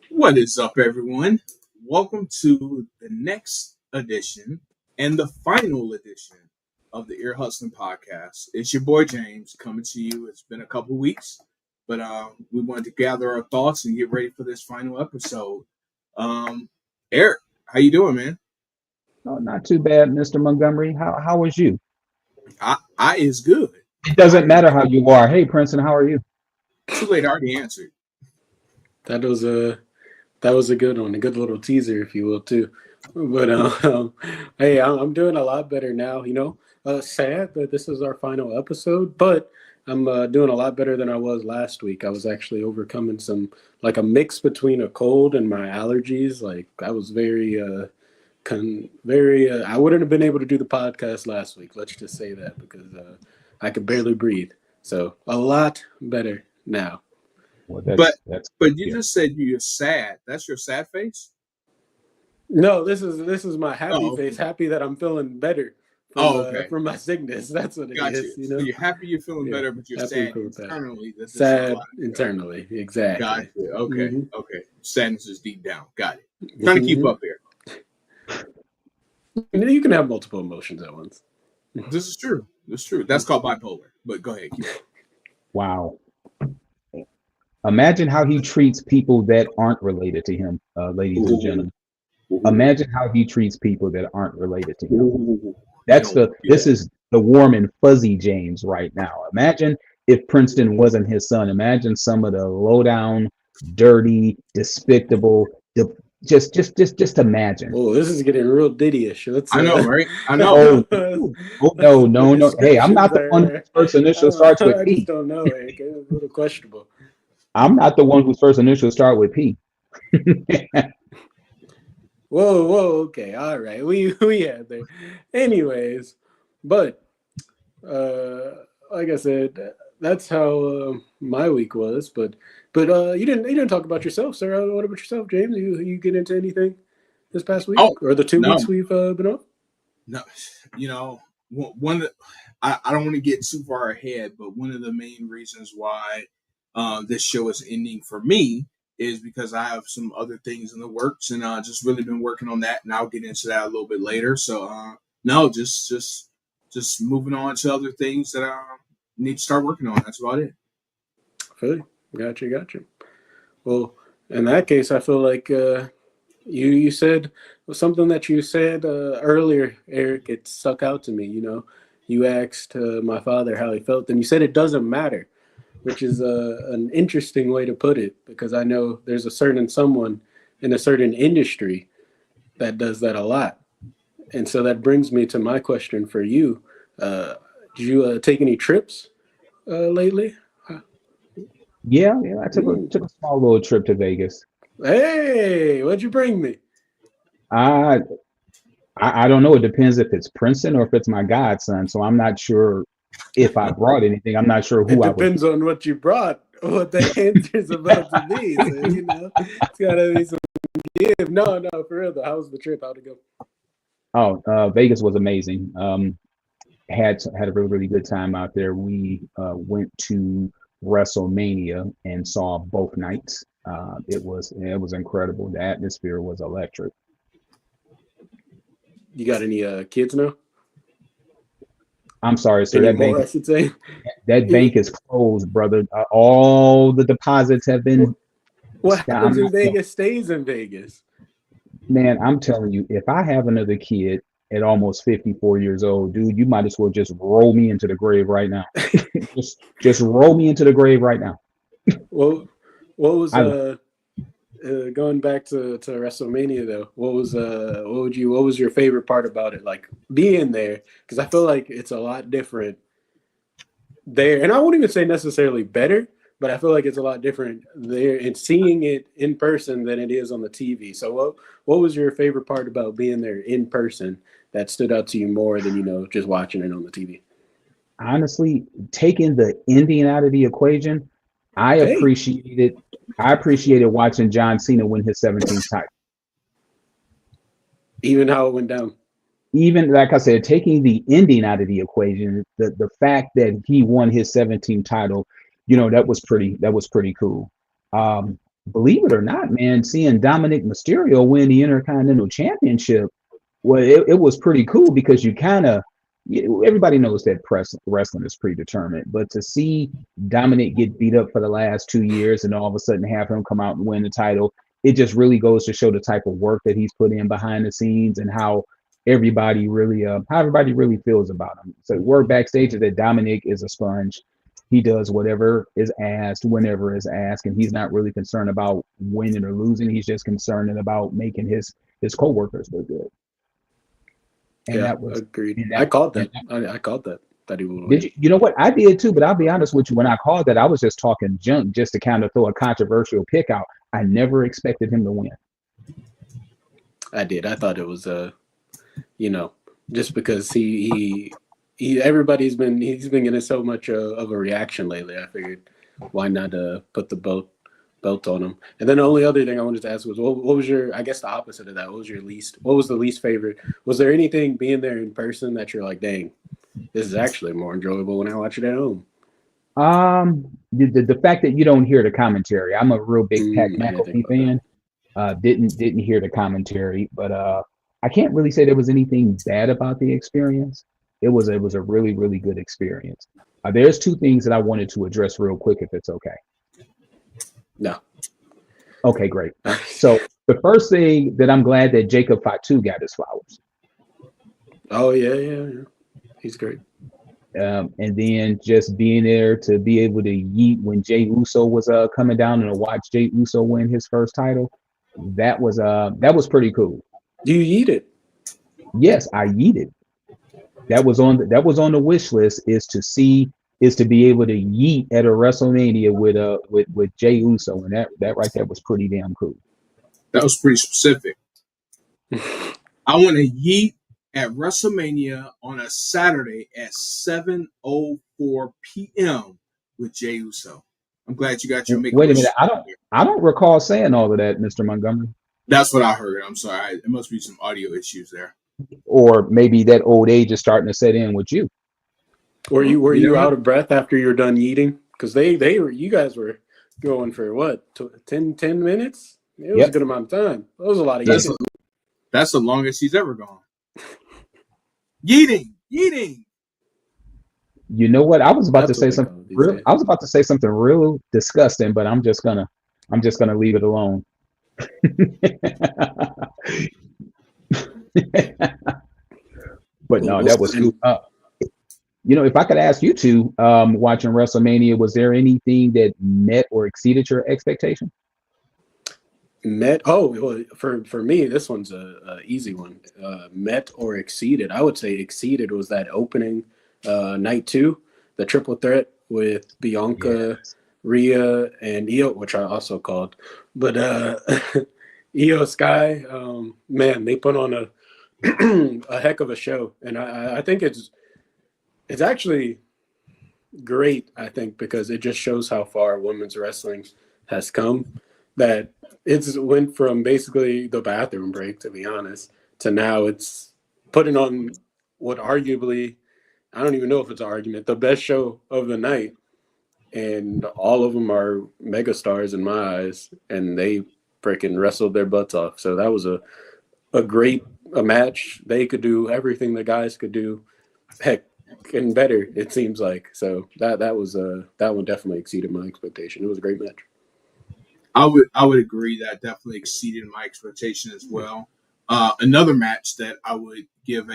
What is up, everyone? Welcome to the next edition and the final edition of the Ear Hustling Podcast. It's your boy James coming to you. It's been a couple weeks, but we wanted to gather our thoughts and get ready for this final episode. Um, Eric, how you doing, man? Oh, not too bad, Mr. Montgomery. How was you? I is good. It I doesn't is matter how you are. Hey, Princeton, how are you? too late. I already answered. That was a good one, a good little teaser, if you will, too. But hey, I'm doing a lot better now. Sad that this is our final episode, but I'm doing a lot better than I was last week. I was actually overcoming like a mix between a cold and my allergies. Like I was I wouldn't have been able to do the podcast last week. Let's just say that because I could barely breathe. So a lot better now. Well, that's But you yeah. just said you're sad. That's your sad face. No, this is my happy Oh, face. Happy that I'm feeling better okay. from my sickness. That's what it Got is. you. So you're happy you're feeling Yeah, better, but you're happy and sad cool with that. internally that this is our Sad last show. internally, Got exactly. you. Okay. hmm Okay. Sadness is deep down. Got it. Trying to keep hmm up here. You can have multiple emotions at once. This is true. This is true. That's called bipolar. But go ahead. Keep up. Wow. Imagine how he treats people that aren't related to him, ladies and gentlemen. Imagine how he treats people that aren't related to him. Ooh. That's Don't do this that. is the warm and fuzzy James right now. Imagine if Princeton wasn't his son. Imagine some of the low down, dirty, despicable. Just imagine. Oh, this is getting real Diddy-ish. Let's I know, right? I know. Oh, oh no, the no. Hey, I'm not descriptions the one are. whose first initial starts with I just P. don't know, Eric. It's a little questionable. I'm not the one whose first initial start with P. Whoa, okay, all right. We had there. Anyways, but like I said, that's how my week was. But you didn't talk about yourself, sir. What about yourself, James? You get into anything this past week Oh, or the 2 weeks no. we've been on? No. You know, one of the, I don't want to get too far ahead, but one of the main reasons why this show is ending for me is because I have some other things in the works and just really been working on that, and I'll get into that a little bit later. So no, just moving on to other things that I need to start working on. That's about it. Feel you. Gotcha. Well, in that case, I feel like you said something that you said earlier, Eric. It stuck out to me. You asked my father how he felt, and you said it doesn't matter, which is an interesting way to put it because I know there's a certain someone in a certain industry that does that a lot. And so that brings me to my question for you. Did you take any trips lately? Yeah, I Mm. took a small little trip to Vegas. Hey, what'd you bring me? I I don't know. It depends if it's Princeton or if it's my godson. So I'm not sure if I brought anything. I'm not sure It who I would. depends on what you brought, what the answer's about to be. So, it's got to be some give. No, for real, though. How was the trip? How'd it go? Oh, Vegas was amazing. Had a really good time out there. We went to WrestleMania and saw both nights. It was incredible. The atmosphere was electric. You got any kids now? I'm sorry, sir. Any more, I should say. That bank is closed, brother. All the deposits have been. What I'm happens in not, Vegas stays in Vegas. man, I'm telling you, if I have another kid at almost 54 years old, dude, you might as well just roll me into the grave right now. just roll me into the grave right now. Well, what was I going back to WrestleMania though? What was your favorite part about it? Like being there, because I feel like it's a lot different there, and I won't even say necessarily better, but I feel like it's a lot different there and seeing it in person than it is on the TV. So what was your favorite part about being there in person that stood out to you more than just watching it on the TV? honestly taking the ending out of the equation. I Hey, appreciated I appreciated watching John Cena win his 17th title. even how it went down. Even like I said, taking the ending out of the equation, the fact that he won his 17th title, that was pretty cool. Um, believe it or not, man, seeing Dominic Mysterio win the Intercontinental Championship, well, it was pretty cool because you kind of, everybody knows that wrestling is predetermined, but to see Dominic get beat up for the last 2 years and all of a sudden have him come out and win the title, it just really goes to show the type of work that he's put in behind the scenes and how everybody really feels about him. So word backstage is that Dominic is a sponge. He does whatever is asked whenever is asked, and he's not really concerned about winning or losing. He's just concerned about making his coworkers look good. And Yeah, that was agreed. and that, I called and that. I called that he would win. did you? You know what? I did too, but I'll be honest with you. When I called that, I was just talking junk just to kind of throw a controversial pick out. I never expected him to win. I did. I thought it was you know, just because he he's been getting so much of a reaction lately. I figured why not put the belt on him. And then the only other thing I wanted to ask was what was your, I guess the opposite of that, what was the least favorite? Was there anything being there in person that you're like, dang, this is actually more enjoyable when I watch it at home? The fact that you don't hear the commentary. I'm a real big Pat I didn't think McAfee about that. fan. Didn't hear the commentary, but I can't really say there was anything bad about the experience. It was a really, really good experience. There's two things that I wanted to address real quick, if it's okay. No. Okay, great. So the first thing that I'm glad that Jacob Fatu got his flowers. Oh yeah. He's great. And then just being there to be able to yeet when Jey Uso was coming down and to watch Jey Uso win his first title, that was pretty cool. Do you eat it? Yes, I yeeted. That was on the wish list is to be able to yeet at a WrestleMania with Jey Uso, and that right there was pretty damn cool. That was pretty specific. I want to yeet at WrestleMania on a Saturday at 7:04 p.m. with Jey Uso. I'm glad you got your make. Wait a minute, I don't recall saying all of that, Mr. Montgomery. That's what I heard. I'm sorry. It must be some audio issues there. Or maybe that old age is starting to set in with you. Were you out of breath after you were done eating? Because you guys were going for what 10 minutes? It was a good amount of time. That was a lot of eating. That's the longest he's ever gone. Yeeting. You know what? I was about to say something real disgusting, but I'm just gonna leave it alone. But no, that was cool. If I could ask you two, watching WrestleMania, was there anything that met or exceeded your expectation? For me, this one's a easy one. Met or exceeded? I would say exceeded was that opening night 2, the triple threat with Bianca, Rhea, and Io, which I also called. But Io Sky, man, they put on a heck of a show, and I think it's actually great. I think because it just shows how far women's wrestling has come. That it's went from basically the bathroom break, to be honest, to now it's putting on what arguably, I don't even know if it's an argument, the best show of the night. And all of them are megastars in my eyes, and they freaking wrestled their butts off. So that was a great match. They could do everything the guys could do, heck, and better, it seems like. So that one definitely exceeded my expectation. It was a great match. I would agree that definitely exceeded my expectation as well. Another match that I would give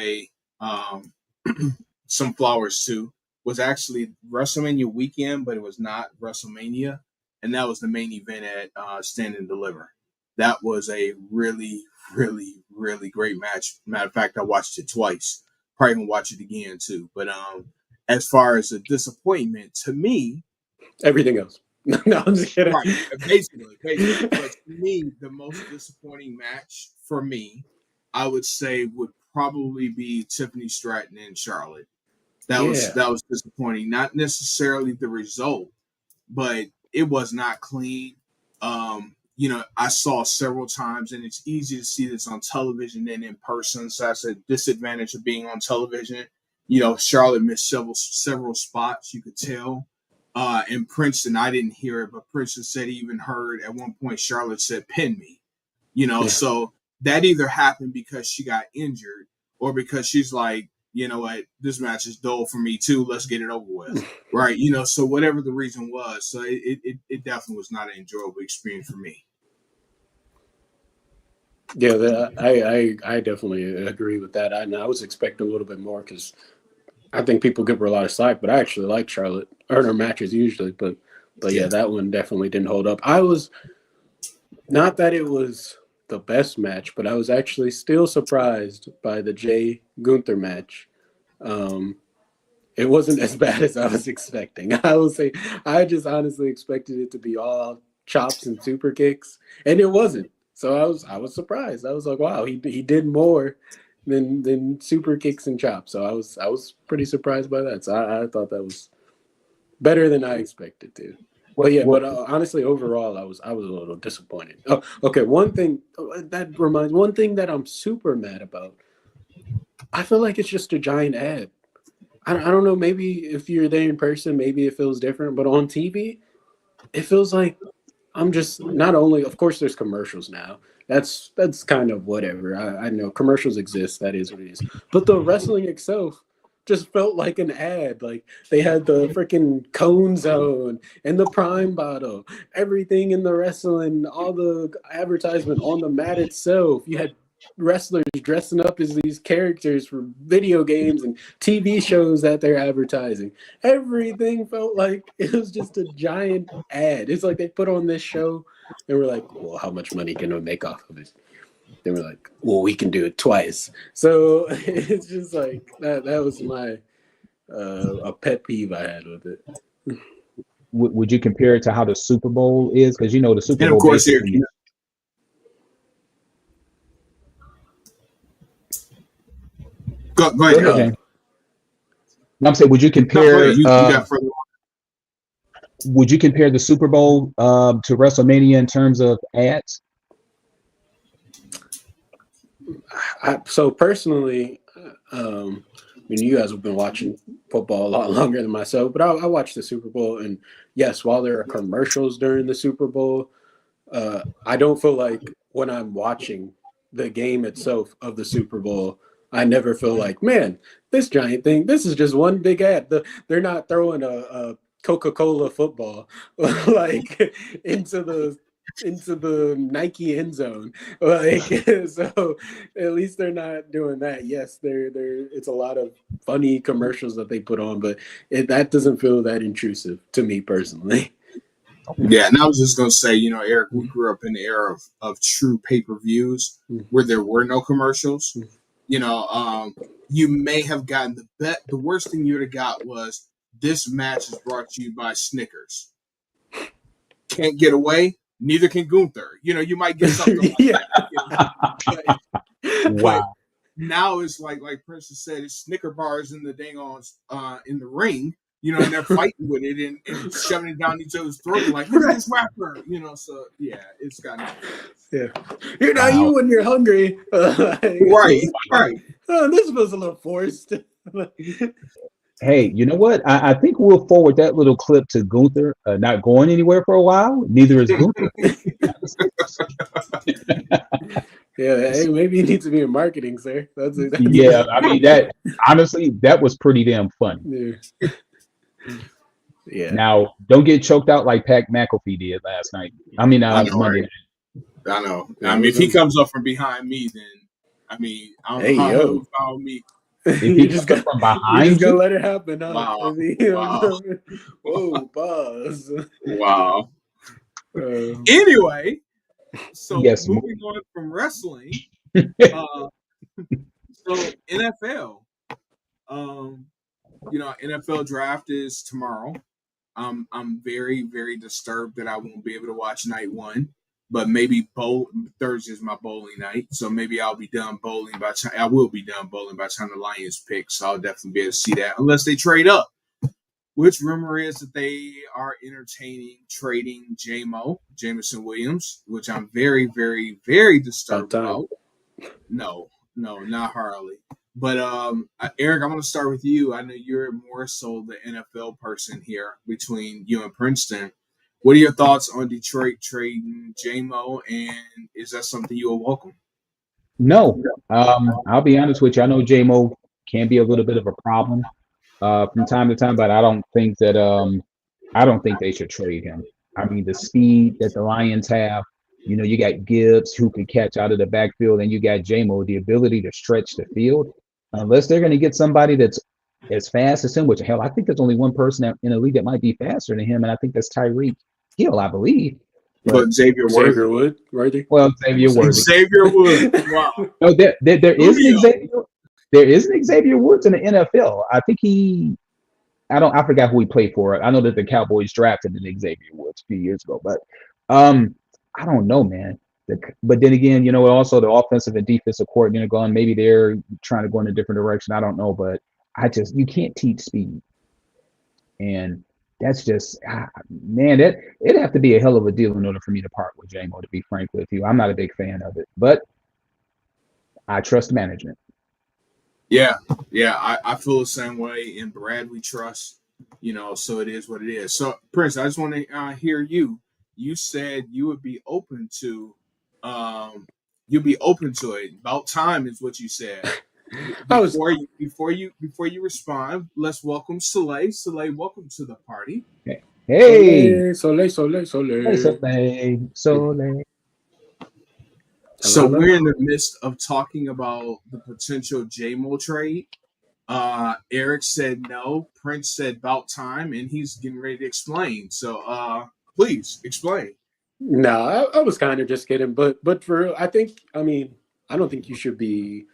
some flowers to was actually WrestleMania weekend, but it was not WrestleMania, and that was the main event at Stand and Deliver. That was a really, really, really great match. Matter of fact, I watched it twice. Probably gonna watch it again too. But as far as a disappointment to me, everything else. No, I'm just kidding. Right, basically. But to me, the most disappointing match for me, I would say, would probably be Tiffany Stratton and Charlotte. That was disappointing. Not necessarily the result, but it was not clean. I saw several times, and it's easy to see this on television than in person. So that's a disadvantage of being on television. Charlotte missed several spots. You could tell. in Princeton. I didn't hear it, but Princeton said he even heard at one point Charlotte said, "Pin me." So that either happened because she got injured or because she's like, you know what, this match is dull for me too. Let's get it over with. Right. So whatever the reason was, so it definitely was not an enjoyable experience for me. Yeah, I definitely agree with that. I was expecting a little bit more because I think people give her a lot of slack, but I actually like Charlotte or her matches usually. But yeah, that one definitely didn't hold up. I was not that it was the best match, but I was actually still surprised by the Jay Gunther match. It wasn't as bad as I was expecting. I will say I just honestly expected it to be all chops and super kicks, and it wasn't. So I was surprised. I was like, wow, he did more than super kicks and chops. So I was pretty surprised by that. So I thought that was better than I expected to. But yeah, but honestly, overall, I was a little disappointed. Oh, okay. One thing that I'm super mad about. I feel like it's just a giant ad. I don't know. Maybe if you're there in person, maybe it feels different. But on TV, it feels like I'm just not only. Of course, there's commercials now. That's kind of whatever. I know commercials exist. That is what it is. But the wrestling itself just felt like an ad. Like they had the freaking cone zone and the prime bottle, everything in the wrestling, all the advertisement on the mat itself. You had wrestlers dressing up as these characters for video games and TV shows that they're advertising. Everything felt like it was just a giant ad. It's like they put on this show and we're like, well, how much money can we make off of it? They were like, well, we can do it twice. So it's just like that was my a pet peeve I had with it. Would you compare it to how the Super Bowl is? Because the Super And Bowl of course, basically. Go ahead, James. I'm saying, would you compare? You got further. Would you compare the Super Bowl to WrestleMania in terms of ads? So personally, you guys have been watching football a lot longer than myself, but I watched the Super Bowl, and yes, while there are commercials during the Super Bowl, I don't feel like when I'm watching the game itself of the Super Bowl, I never feel like, man, this giant thing, this is just one big ad. They're not throwing a Coca-Cola football like into the Nike end zone. Like so at least they're not doing that. Yes, they're it's a lot of funny commercials that they put on, but that doesn't feel that intrusive to me personally. Yeah, and I was just gonna say, Eric, we grew up in the era of true pay-per-views where there were no commercials. You may have gotten the worst thing you would have got was this match is brought to you by Snickers. Can't get away, neither can Gunther. You might get something like that. But now it's like Princess said, it's Snicker bars in the dang on in the ring. And they're fighting with it and shoving it down each other's throat. Like, look at this rapper. So yeah, it's gotten. Yeah, you're not you when you're hungry. Right. Oh, this was a little forced. Hey, you know what? I think we'll forward that little clip to Gunther. Not going anywhere for a while. Neither is Gunther. Yeah, hey, maybe you need to be in marketing, sir. Yeah, I mean that. Honestly, that was pretty damn funny. Yeah. Now, don't get choked out like Pat McAfee did last night. I mean, Monday night. I know. I mean, if he comes up from behind me, then I don't know how he found me. If he just got from behind, you just gonna let it happen. Huh? Wow. Wow. Whoa, pause. Wow. Anyway, so moving on from wrestling, so NFL. NFL draft is tomorrow. I'm very, very disturbed that I won't be able to watch night one, but maybe Thursday is my bowling night, so maybe I'll be done bowling by the time I will be done bowling by the time the Lions pick. So I'll definitely be able to see that unless they trade up. Which rumor is that they are entertaining trading Jameson Williams, which I'm very, very, very disturbed about. No, not Harley. But Eric, I'm going to start with you. I know you're more so the NFL person here between you and Princeton. What are your thoughts on Detroit trading JMO, and is that something you will welcome? No, I'll be honest with you. I know JMO can be a little bit of a problem from time to time, but I don't think they should trade him. I mean, the speed that the Lions have, you got Gibbs who could catch out of the backfield, and you got JMO, the ability to stretch the field. Unless they're going to get somebody that's as fast as him, which hell, I think there's only one person in the league that might be faster than him, and I think that's Tyreek Hill, I believe. But Xavier Xavier Worthy. Wood, Worthy. Well, Xavier Worthy. Xavier Wood. Wow. No, there is an Julio. Xavier. There is an Xavier Woods in the NFL. I think I forgot who he played for. I know that the Cowboys drafted an Xavier Woods a few years ago, but I don't know, man. But then again, also the offensive and defensive coordinator going, maybe they're trying to go in a different direction. I don't know, but you can't teach speed. And that's just, man, it'd have to be a hell of a deal in order for me to part with JMO, to be frank with you. I'm not a big fan of it, but I trust management. Yeah, I feel the same way. In Brad, we trust, so it is what it is. So, Prince, I just want to hear you. You said you would be open to, you'd be open to it. About time is what you said. Before you respond, let's welcome Soleil. Soleil, welcome to the party. Hey, Soleil. Soleil. So we're in the midst of talking about the potential JMO trade. Eric said no. Prince said about time, and he's getting ready to explain. So please explain. No, I was kind of just kidding, but for I don't think you should be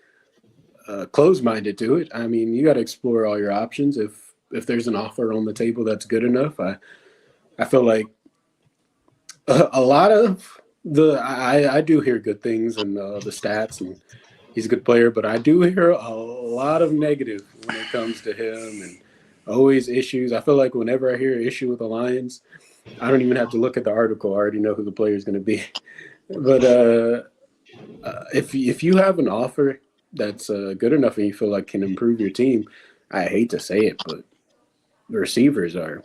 closed-minded to it. I mean, you got to explore all your options. If there's an offer on the table that's good enough, I feel like a lot of I do hear good things and the stats, and he's a good player, but I do hear a lot of negative when it comes to him and always issues. I feel like whenever I hear an issue with the Lions, I don't even have to look at the article. I already know who the player is going to be. But if you have an offer that's good enough and you feel like can improve your team, I hate to say it, but the receivers are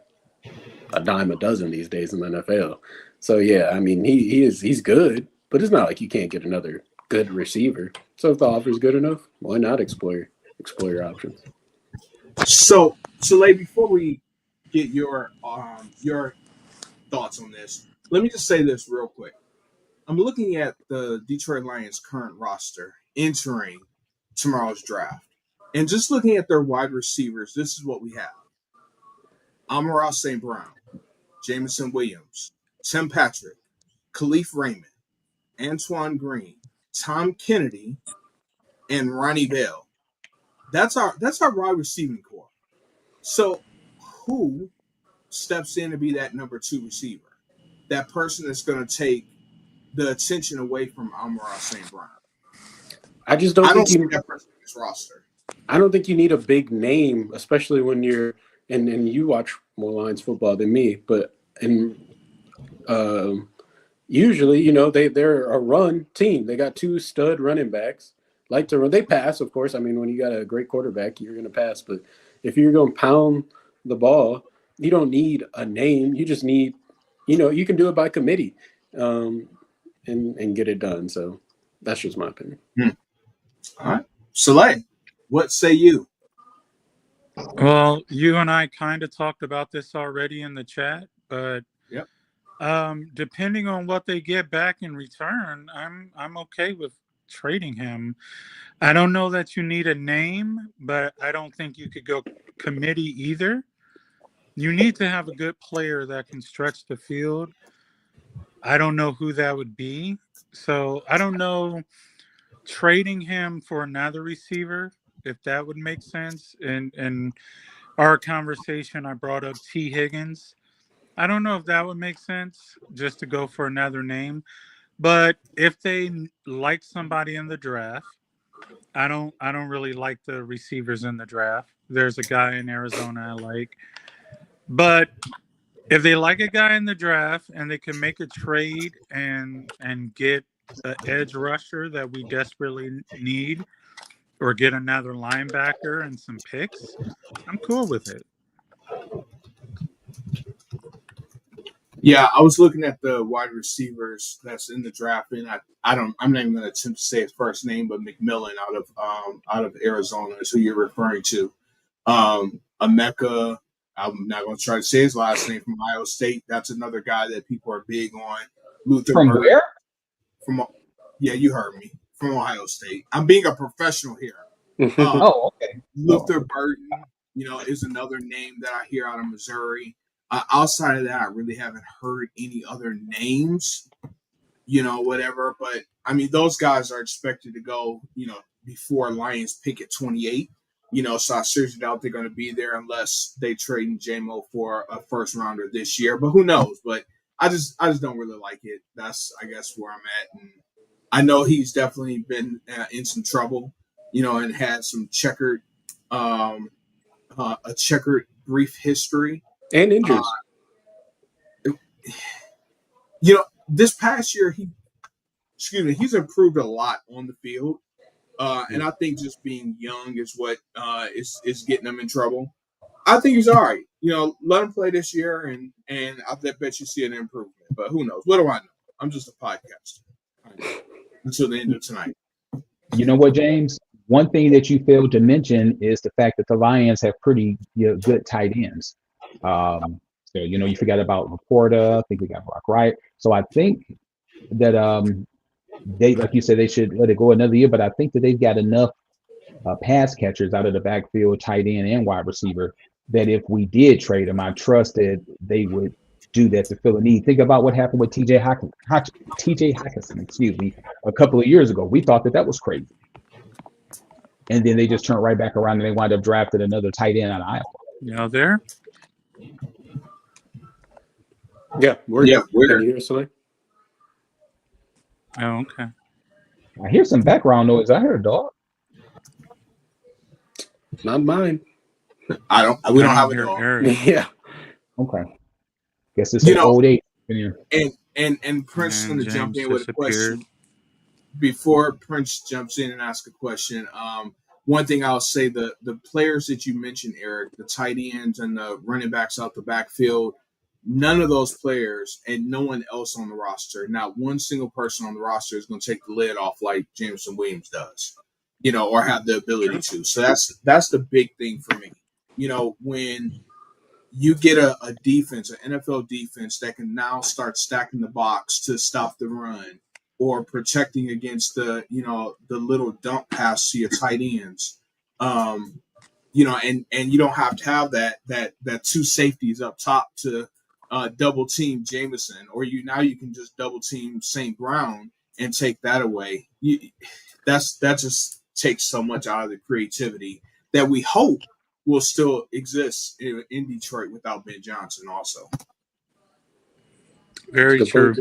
a dime a dozen these days in the NFL. So yeah, I mean he's good, but it's not like you can't get another good receiver. So if the offer is good enough, why not explore your options? So Soleil, before we get your thoughts on this, let me just say this real quick. I'm looking at the Detroit Lions current roster entering tomorrow's draft. And just looking at their wide receivers, this is what we have. Amon-Ra St. Brown, Jameson Williams, Tim Patrick, Khalif Raymond, Antoine Green, Tom Kennedy, and Ronnie Bell. That's our wide receiving core. So who steps in to be that number 2 receiver? That person that's going to take the attention away from Amon-Ra St. Brown. I just don't think see that person in this roster. I don't think you need a big name, especially when you're and you watch more Lions football than me. But usually, they're a run team. They got 2 stud running backs. Like to run, they pass, of course. I mean, when you got a great quarterback, you're going to pass. But if you're going to pound the ball, you don't need a name. You just need, you can do it by committee, and get it done. So that's just my opinion. All right, Soleil, what say you? Well, you and I kind of talked about this already in the chat, but yep. Depending on what they get back in return, I'm okay with trading him. I don't know that you need a name, but I don't think you could go committee either. You need to have a good player that can stretch the field. I don't know who that would be. So I don't know trading him for another receiver, if that would make sense. And our conversation, I brought up T. Higgins. I don't know if that would make sense just to go for another name. But if they like somebody in the draft, I don't really like the receivers in the draft. There's a guy in Arizona I like. But if they like a guy in the draft and they can make a trade and get an edge rusher that we desperately need, or get another linebacker and some picks, I'm cool with it. Yeah, I was looking at the wide receivers that's in the draft, and I'm not even going to attempt to say his first name, but McMillan out of Arizona is who you're referring to. Emeka, I'm not going to try to say his last name, from Ohio State. That's another guy that people are big on. Luther From Burden where? from yeah, you heard me, from Ohio State. I'm being a professional here. Oh, okay. Luther Burden, is another name that I hear out of Missouri. Outside of that, I really haven't heard any other names, whatever. But I mean, those guys are expected to go, before Lions pick at 28. So I seriously doubt they're going to be there unless they trade JMO for a first rounder this year. But who knows? But I just don't really like it. That's, I guess, where I'm at. And I know he's definitely been in some trouble, and had some checkered, a checkered brief history. And injuries. This past year, he's improved a lot on the field. And I think just being young is what is getting him in trouble. I think he's all right. Let him play this year, and I bet you see an improvement. But who knows? What do I know? I'm just a podcaster until the end of tonight. You know what, James? One thing that you failed to mention is the fact that the Lions have pretty good tight ends. So, you forgot about Laporta. I think we got Brock Wright. So I think that they, like you said, they should let it go another year. But I think that they've got enough pass catchers out of the backfield, tight end and wide receiver, that if we did trade them, I trust that they would do that to fill a need. Think about what happened with TJ Hockenson, a couple of years ago. We thought that was crazy. And then they just turned right back around and they wound up drafting another tight end out of Iowa. There? Yeah, we're here, Soleil. Oh, okay. I hear some background noise. I heard a dog. Not mine. We don't have a dog. Eric. Yeah. Okay. Guess it's an old age. And Prince is going to jump in with a question. Before Prince jumps in and asks a question, one thing I'll say, the players that you mentioned, Eric, the tight ends and the running backs out the backfield, none of those players and no one else on the roster, not one single person on the roster is going to take the lid off like Jameson Williams does, or have the ability to. So that's the big thing for me. When you get a defense, an NFL defense that can now start stacking the box to stop the run or protecting against the little dump pass to your tight ends, and you don't have to have that two safeties up top to double team Jameson, or you can just double team St. Brown and take that away. That just takes so much out of the creativity that we hope will still exist in Detroit without Ben Johnson also. Very true.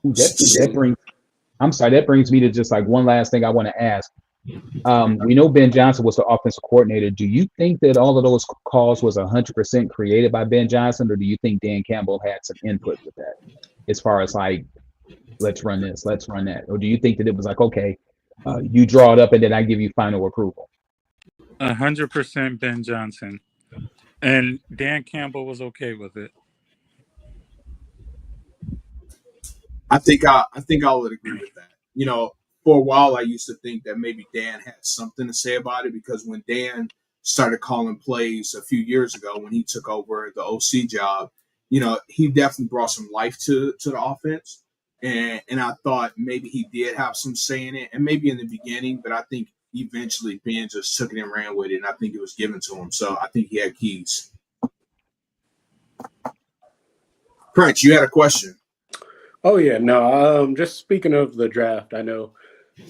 That brings me to just like one last thing I want to ask. We know Ben Johnson was the offensive coordinator. Do you think that all of those calls was 100% created by Ben Johnson, or do you think Dan Campbell had some input with that, as far as like, let's run this, let's run that, or do you think that it was like, okay, you draw it up and then I give you final approval? 100% Ben Johnson, and Dan Campbell was okay with it. I think I would agree with that. For a while, I used to think that maybe Dan had something to say about it, because when Dan started calling plays a few years ago when he took over the OC job, he definitely brought some life to the offense. And I thought maybe he did have some say in it, and maybe in the beginning, but I think eventually Ben just took it and ran with it, and I think it was given to him. So I think he had keys. Prince, you had a question. Oh, yeah. No, just speaking of the draft, I know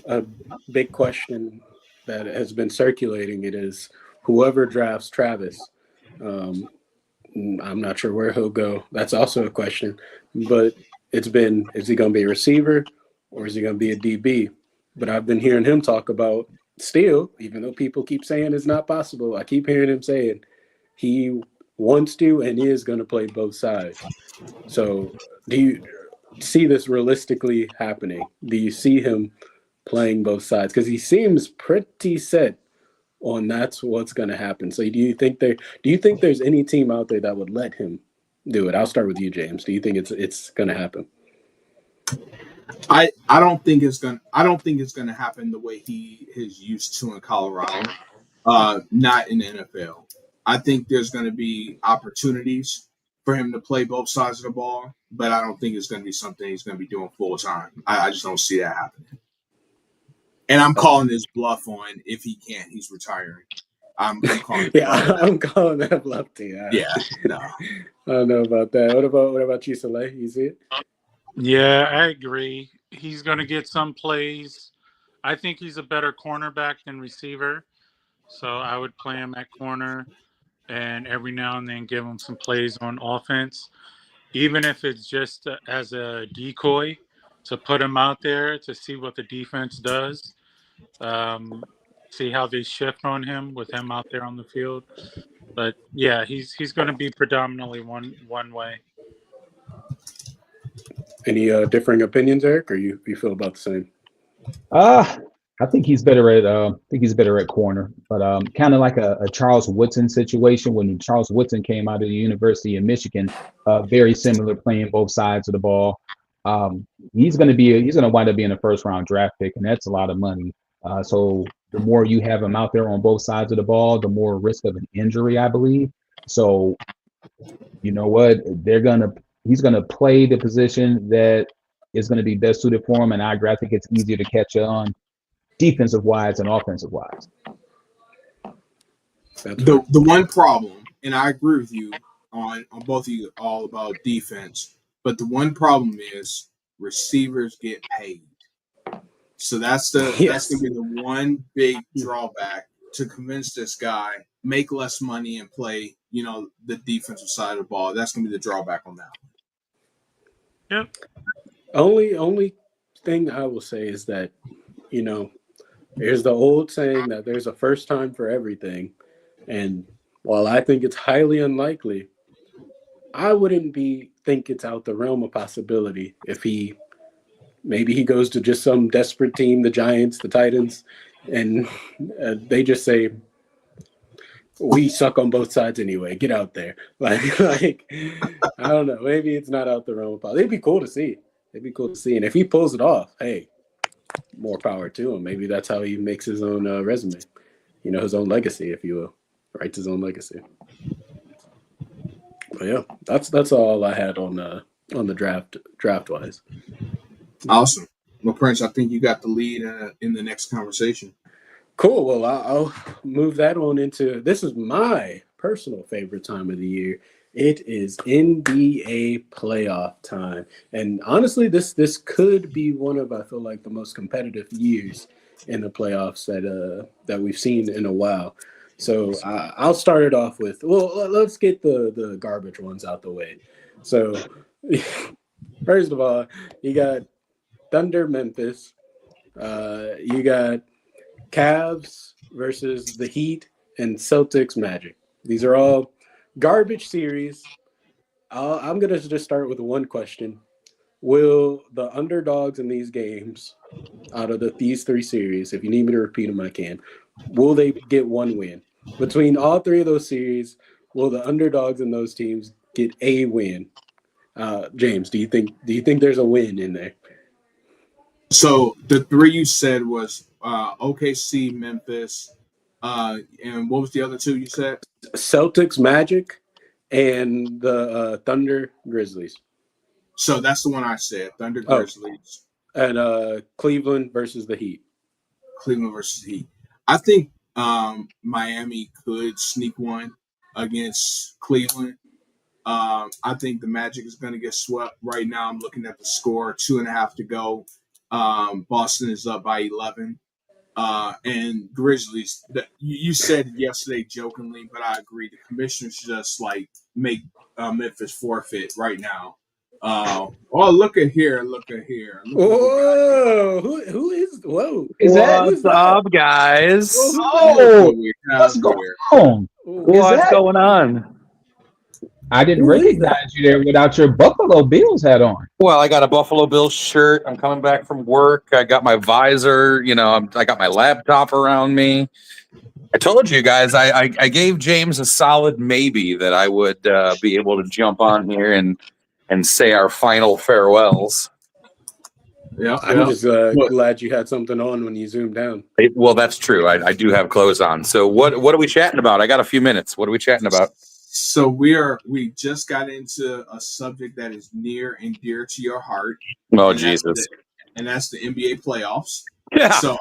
a big question that has been circulating. It is whoever drafts Travis. I'm not sure where he'll go. That's also a question. But it's been, is he going to be a receiver or is he going to be a DB? But I've been hearing him talk about still, even though people keep saying it's not possible, I keep hearing him saying he wants to and is going to play both sides. So do you see this realistically happening? Do you see him playing both sides? Because he seems pretty set on that's what's going to happen. So do you think there's any team out there that would let him do it? I'll start with you, James. Do you think it's going to happen? I don't think it's gonna happen the way he is used to in Colorado. Not in the NFL. I think there's going to be opportunities for him to play both sides of the ball, but I don't think it's going to be something he's going to be doing full time. I just don't see that happening. And I'm calling this bluff on if he can't, he's retiring. I'm calling. I'm calling that bluff too. Yeah, no, I don't know about that. What about you, Soleil? You see it? Yeah, I agree. He's going to get some plays. I think he's a better cornerback than receiver, so I would play him at corner, and every now and then give him some plays on offense, even if it's just as a decoy to put him out there to see what the defense does. See how they shift on him with him out there on the field. But yeah, he's going to be predominantly one way. Any differing opinions, Eric, or you feel about the same? I think he's better at corner, but kind of like a Charles Woodson situation when Charles Woodson came out of the University of Michigan, very similar, playing both sides of the ball. He's going to wind up being a first round draft pick, and that's a lot of money. So the more you have him out there on both sides of the ball, the more risk of an injury, I believe. So you know what? He's gonna play the position that is going to be best suited for him, and I think it's easier to catch on defensive wise and offensive wise. The one problem, and I agree with you on both of you all about defense, but the one problem is receivers get paid. So that's gonna be the one big drawback to convince this guy make less money and play, the defensive side of the ball. That's gonna be the drawback on that one. Yep. Only thing I will say is that, there's the old saying that there's a first time for everything. And while I think it's highly unlikely, I wouldn't think it's out the realm of possibility if maybe he goes to just some desperate team, the Giants, the Titans, and they just say, we suck on both sides anyway. Get out there. Like I don't know. Maybe it's not out the realm of possibility. It'd be cool to see. And if he pulls it off, hey, more power to him. Maybe that's how he makes his own resume. His own legacy, if you will. Writes his own legacy. But yeah, that's all I had on the draft wise. Awesome. Well, Prince, I think you got the lead in the next conversation. Cool. Well, I'll move that on into, this is my personal favorite time of the year. It is NBA playoff time. And honestly, this could be one of, I feel like, the most competitive years in the playoffs that we've seen in a while. So I'll start it off with, let's get the garbage ones out the way. So first of all, you got Thunder Memphis. You got Cavs versus the Heat and Celtics Magic. These are all garbage series. I'm going to just start with one question. Will the underdogs in these games, out of these three series, if you need me to repeat them, I can, will they get one win? Between all three of those series, will the underdogs in those teams get a win? James, do you think there's a win in there? So the three you said was OKC, Memphis, and what was the other two you said? Celtics, Magic, and the Thunder, Grizzlies. So that's the one I said, Thunder, Grizzlies. And Cleveland versus the Heat. Cleveland versus Heat. I think Miami could sneak one against Cleveland. I think the Magic is going to get swept. Right now, I'm looking at the score, 2.5 to go. Boston is up by 11. And Grizzlies, you said yesterday jokingly, but I agree. The commissioners just make Memphis forfeit right now. Look at here. Whoa, who is? Whoa, what's up, guys? What's going on? What's going on? I didn't Who is recognize you there without your Buffalo Bills hat on. Well, I got a Buffalo Bills shirt. I'm coming back from work. I got my visor. I got my laptop around me. I told you guys I gave James a solid maybe that I would be able to jump on here and say our final farewells. Yeah, I'm just Look, glad you had something on when you zoomed down. Well, that's true. I do have clothes on. So what are we chatting about? I got a few minutes. What are we chatting about? so we just got into a subject that is near and dear to your heart. Oh, and Jesus. that's the NBA playoffs. Yeah. So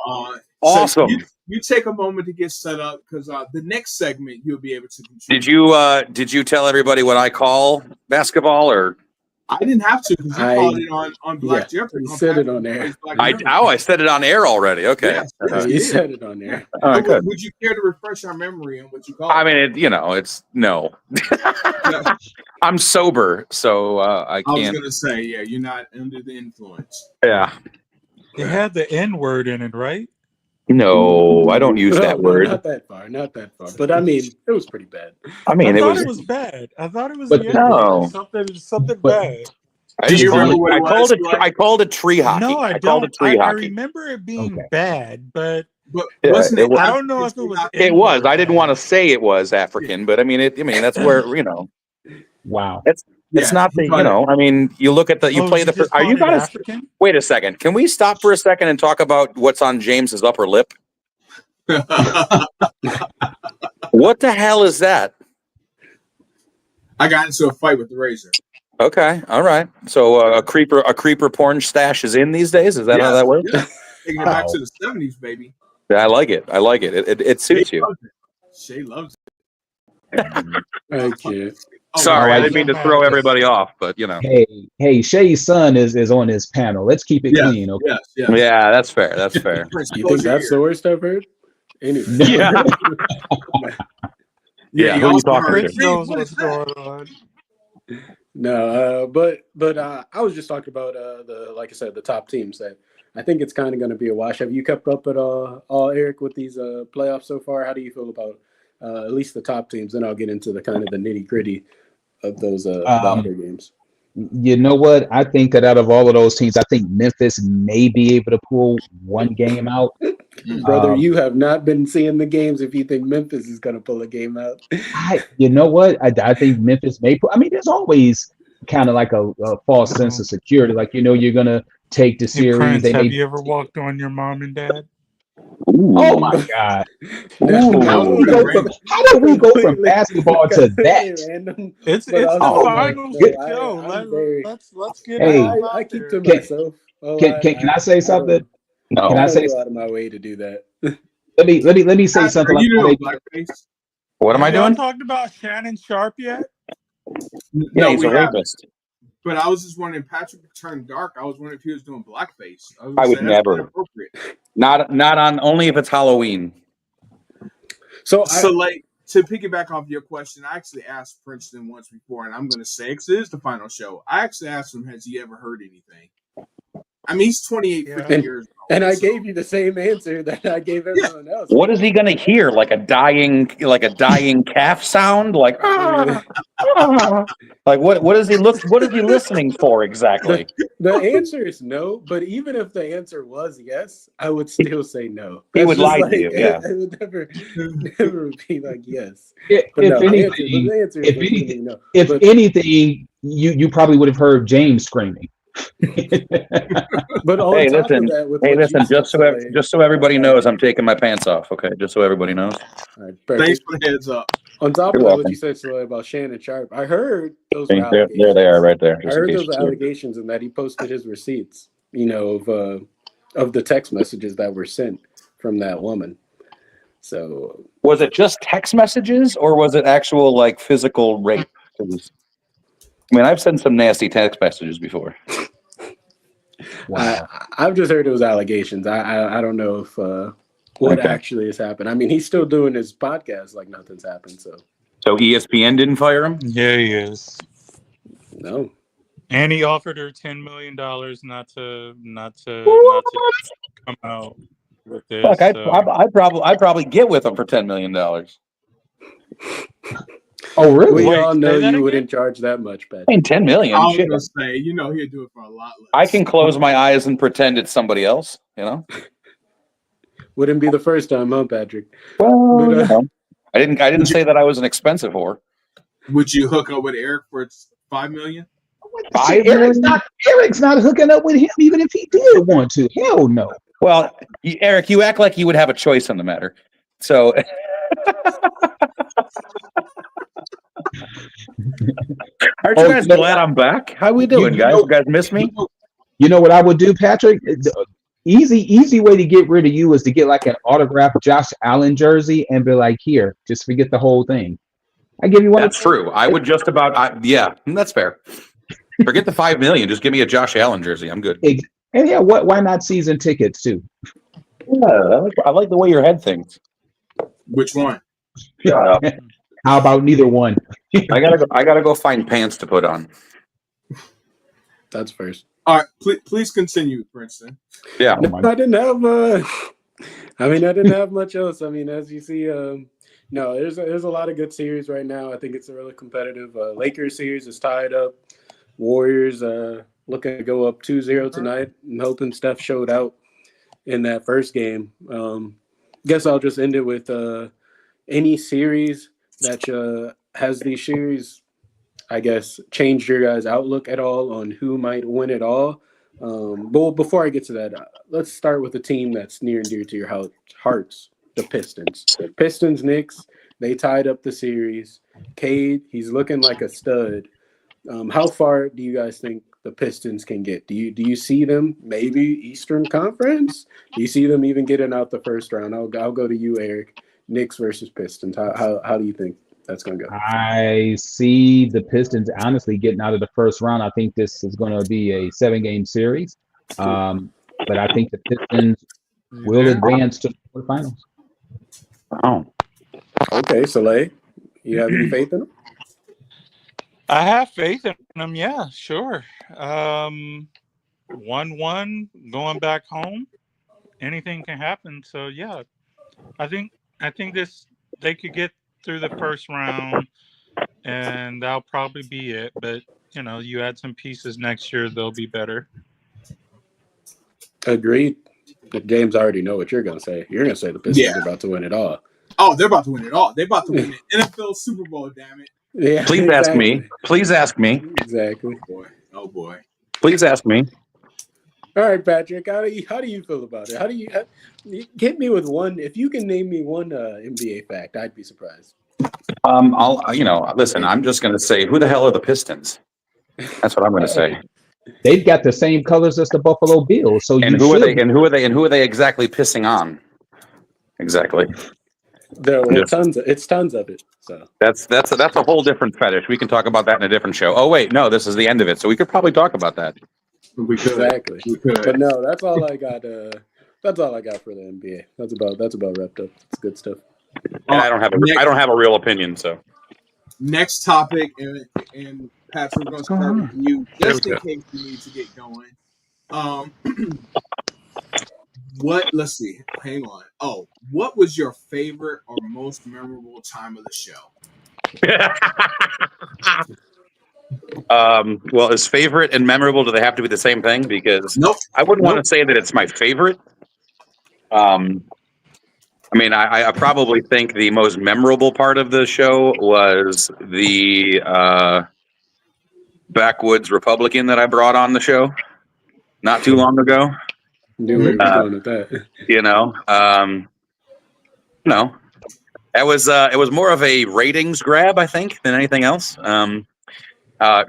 Awesome. So you take a moment to get set up because the next segment you'll be able to contribute. Did you tell everybody what I call basketball or? I didn't have to because you called it on Black Jeopardy. You said it on air. I said it on air already. Okay. Yes, You said it on there. All right, good. Would you care to refresh our memory on what you called? I mean, it's no. No. I'm sober, so I I was can't. gonna say, yeah, you're not under the influence. Yeah. It had the N word in it, right? No, I don't use that word. Not that far. But I mean, it was pretty bad. I mean, I it thought was. it was bad. I thought it was But the no. N word. Something But- bad. I called it tree hockey. No, I called don't. it tree I hockey. remember it being Okay. bad, but But Yeah, wasn't it it? was- I don't know if it was. It was. N-word I didn't bad. want to say it was African, but I mean, that's where Wow. it's Yeah, not the I mean, you look at you play you the. just Are you called it guys? African? Wait a second. Can we stop for a second and talk about what's on James's upper lip? What the hell is that? I got into a fight with the razor. Okay, all right. So a creeper porn stash is in these days. Is that how that works? Yeah. Taking it back to the 70s, baby. I like it. It suits you. Shay loves I can't. Oh, Sorry, I I didn't mean to throw everybody off, but Hey, Shay's son is on this panel. Let's keep it Yes, clean. Okay? yes. Yeah, that's fair. That's fair. Prince, You close think your that's the ear. worst I've heard? Anyway. Yeah. Yeah, you who are you also talking heard, Prince to? knows what what's is that? going on. No, but I was just talking about like I said, the top teams. That I think it's kind of going to be a wash. Have you kept up at all, Eric, with these playoffs so far? How do you feel about at least the top teams? Then I'll get into the kind of the nitty gritty of those the other games. You know what? I think that out of all of those teams, I think Memphis may be able to pull one game out. Brother, you have not been seeing the games if you think Memphis is going to pull a game out. You know what? I think Memphis may pull. I mean, there's always kind of like a false sense of security. Like, you're going to take the Hey, series. Prince, They have may. you ever walked on your mom and dad? Oh my God! No. How did we go from basketball to that? Random, It's but the also, finals good. show. I'm very- Let's get Hey, it all out I keep there. to myself. Can I say something? No. Can I I say? go out of my way to do that. Let me say something. Are Like you how doing they- blackface? What am I Have y'all doing? talked about Shannon Sharp yet? Yeah, No, he's we a haven't. rapist. But I was just wondering, Patrick turned dark. I was wondering if he was doing blackface. I would say, that's never. inappropriate. Not on only if it's Halloween. So So, like, to piggyback off your question, I actually asked Princeton once before, and I'm going to say, because it is the final show, I actually asked him, has he ever heard anything? I mean, he's 28, 50 years old. and I gave you the same answer that I gave everyone else. What is he gonna hear? Like a dying calf sound? Like like what is he listening for exactly? The answer is no, but even if the answer was yes, I would still say no. He would just lie to you, yeah. I would never be like yes. If But no, anything, the answer is if legitimately anything, no. if But- anything, you probably would have heard James screaming. But on Hey, top listen. of that, with Hey, what you listen. said, Just so everybody knows, I'm taking my pants off. Okay, just so everybody knows. All right, perfect. Thanks for the heads up. On top You're of that, welcome. what you said Soleil, about Shannon Sharp, I heard those There, were allegations. there they are, right there. I just in heard case those you see it. allegations and that he posted his receipts, of the text messages that were sent from that woman. So Was it just text messages, or was it actual like physical rape? 'Cause, I mean, I've sent some nasty text messages before. Wow. I've just heard it was allegations. I don't know if what Okay. actually has happened. I mean, he's still doing his podcast like nothing's happened. So So ESPN didn't fire him. Yeah, he is. no. And he offered her $10 million not to come out with this. Look, I'd probably get with him for $10 million. Oh, really? We Wait, all say know that you again? wouldn't charge that much, I Patrick. mean, 10 I million. was Shit. gonna say, he'd do it for a lot less. I can close my eyes and pretend it's somebody else, you know? Wouldn't be the first time, huh, Patrick? Well, But you know. I didn't Would you say that I was an expensive whore. would you hook up with Eric for $5 million? Shit, 5 million? Eric's not hooking up with him, even if he did want to. Hell no. Well, Eric, you act like you would have a choice in the matter. So aren't you guys glad I'm back? How we doing, guys? You guys miss me? You know what I would do, Patrick? The easy way to get rid of you is to get like an autographed Josh Allen jersey and be like, here, just forget the whole thing. I give you one. That's true. I would just about, yeah, that's fair. Forget the 5 million. Just give me a Josh Allen jersey. I'm good. And yeah, why not season tickets too? Yeah, I like the way your head thinks. Which one? Shut up. How about neither one? I gotta go find pants to put on. that's first. All right, please continue, Princeton. Yeah. No, I didn't have. I didn't have much else. I mean, as you see, no, there's a lot of good series right now. I think it's a really competitive. Lakers series is tied up. Warriors looking to go up 2-0 tonight. I'm hoping Steph showed out in that first game. Guess I'll just end it with any series that has these series, I guess, changed your guys' outlook at all on who might win it all. But before I get to that, let's start with a team that's near and dear to your hearts, the Pistons. Pistons, Knicks, they tied up the series. Cade, he's looking like a stud. How far do you guys think the Pistons can get? Do you see them maybe Eastern Conference? Do you see them even getting out the first round? I'll go to you, Eric. Knicks versus Pistons. How do you think that's going to go? I see the Pistons honestly getting out of the first round. I think this is going to be a 7-game series. But I think the Pistons will advance to the quarterfinals. Oh. Okay, Soleil, you have any faith in them? I have faith in them. Yeah, sure. 1-1 going back home. Anything can happen. So yeah, I think they could get through the first round, and that'll probably be it. But you add some pieces next year, they'll be better. Agreed. James, I already know what you're going to say. You're going to say the Pistons are about to win it all. Oh, they're about to win it all. They're about to win the NFL Super Bowl, damn it. Yeah, Please ask me. Please ask me. Exactly. Oh boy. Please ask me. All right, Patrick. How do you feel about it? How hit me with one? If you can name me one NBA fact, I'd be surprised. Listen. I'm just going to say, who the hell are the Pistons? That's what I'm going to say. They've got the same colors as the Buffalo Bills. So And who are they? And who are they exactly pissing on? Exactly. It's tons of it. So that's a whole different fetish. We can talk about that in a different show. Oh wait, no, this is the end of it, so we could probably talk about that. We could. Exactly. We could. But no, that's all I got. That's all I got for the NBA. That's about wrapped up. It's good stuff. And I don't have a real opinion. So next topic, and Patrick, we're going to start with you, just in case we need to get going. Let's see. Hang on. Oh, what was your favorite or most memorable time of the show? Well, is favorite and memorable, do they have to be the same thing? Because Nope. I wouldn't want to say that it's my favorite. I probably think the most memorable part of the show was the backwoods Republican that I brought on the show not too long ago. Knew where he was going with that. No, it was more of a ratings grab, I think, than anything else.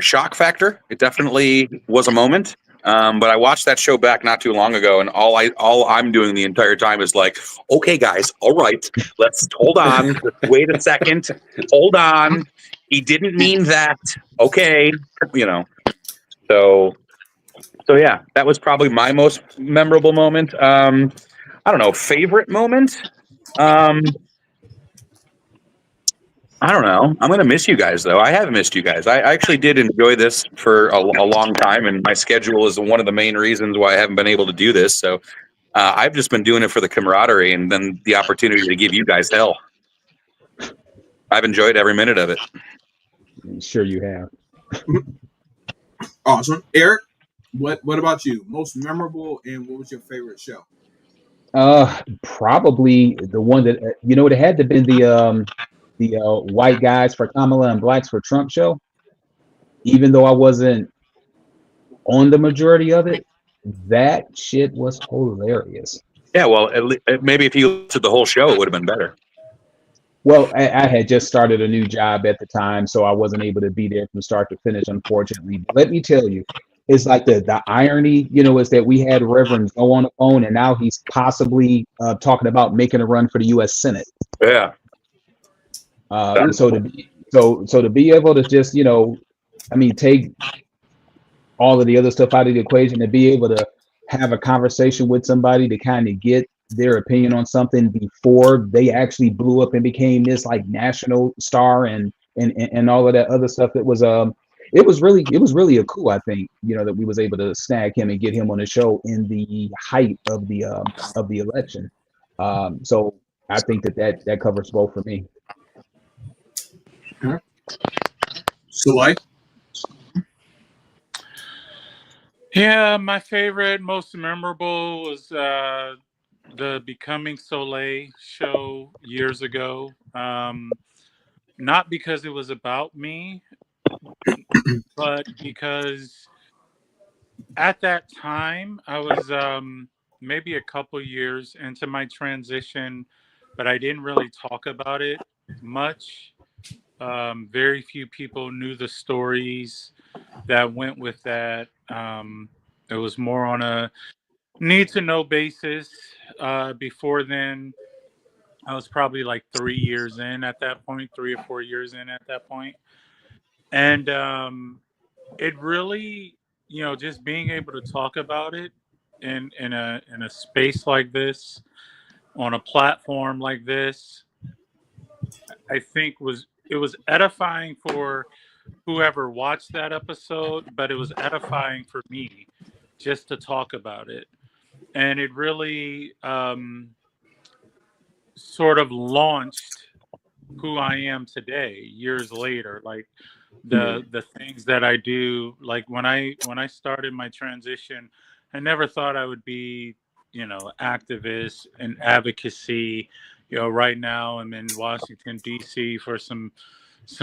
Shock factor, it definitely was a moment. But I watched that show back not too long ago, and all I'm doing the entire time is like, okay, guys, all right, let's hold on, wait a second, hold on, he didn't mean that, okay, So yeah, that was probably my most memorable moment. I don't know, favorite moment. I don't know. I'm going to miss you guys, though. I have missed you guys. I actually did enjoy this for a long time, and my schedule is one of the main reasons why I haven't been able to do this. So I've just been doing it for the camaraderie and then the opportunity to give you guys hell. I've enjoyed every minute of it. I'm sure you have. Awesome. Eric, what about you? Most memorable and what was your favorite show? Probably the one that it had to have been the white guys for Kamala and blacks for Trump show. Even though I wasn't on the majority of it, that shit was hilarious. Yeah, well, maybe if you looked at the whole show, it would have been better. Well, I had just started a new job at the time, so I wasn't able to be there from start to finish, unfortunately. But let me tell you, it's like the irony, is that we had Reverend Joe on the phone, and now he's possibly talking about making a run for the U.S. Senate. Yeah. So to be able to just, take all of the other stuff out of the equation and be able to have a conversation with somebody to kind of get their opinion on something before they actually blew up and became this like national star and all of that other stuff. It was really a cool, I think, that we was able to snag him and get him on the show in the height of the election. So I think that covers both for me. Soleil? Yeah, my favorite, most memorable was the Becoming Soleil show years ago. Not because it was about me, but because at that time I was maybe a couple years into my transition, but I didn't really talk about it much. Very few people knew the stories that went with that. It was more on a need to know basis. Before then, I was probably like 3 years in at that point, 3 or 4 years in at that point. And it really, just being able to talk about it in a space like this, on a platform like this, I think it was edifying for whoever watched that episode, but it was edifying for me just to talk about it. And it really sort of launched who I am today years later. Like the things that I do, like when I started my transition, I never thought I would be, activist and advocacy. Right now I'm in Washington DC for some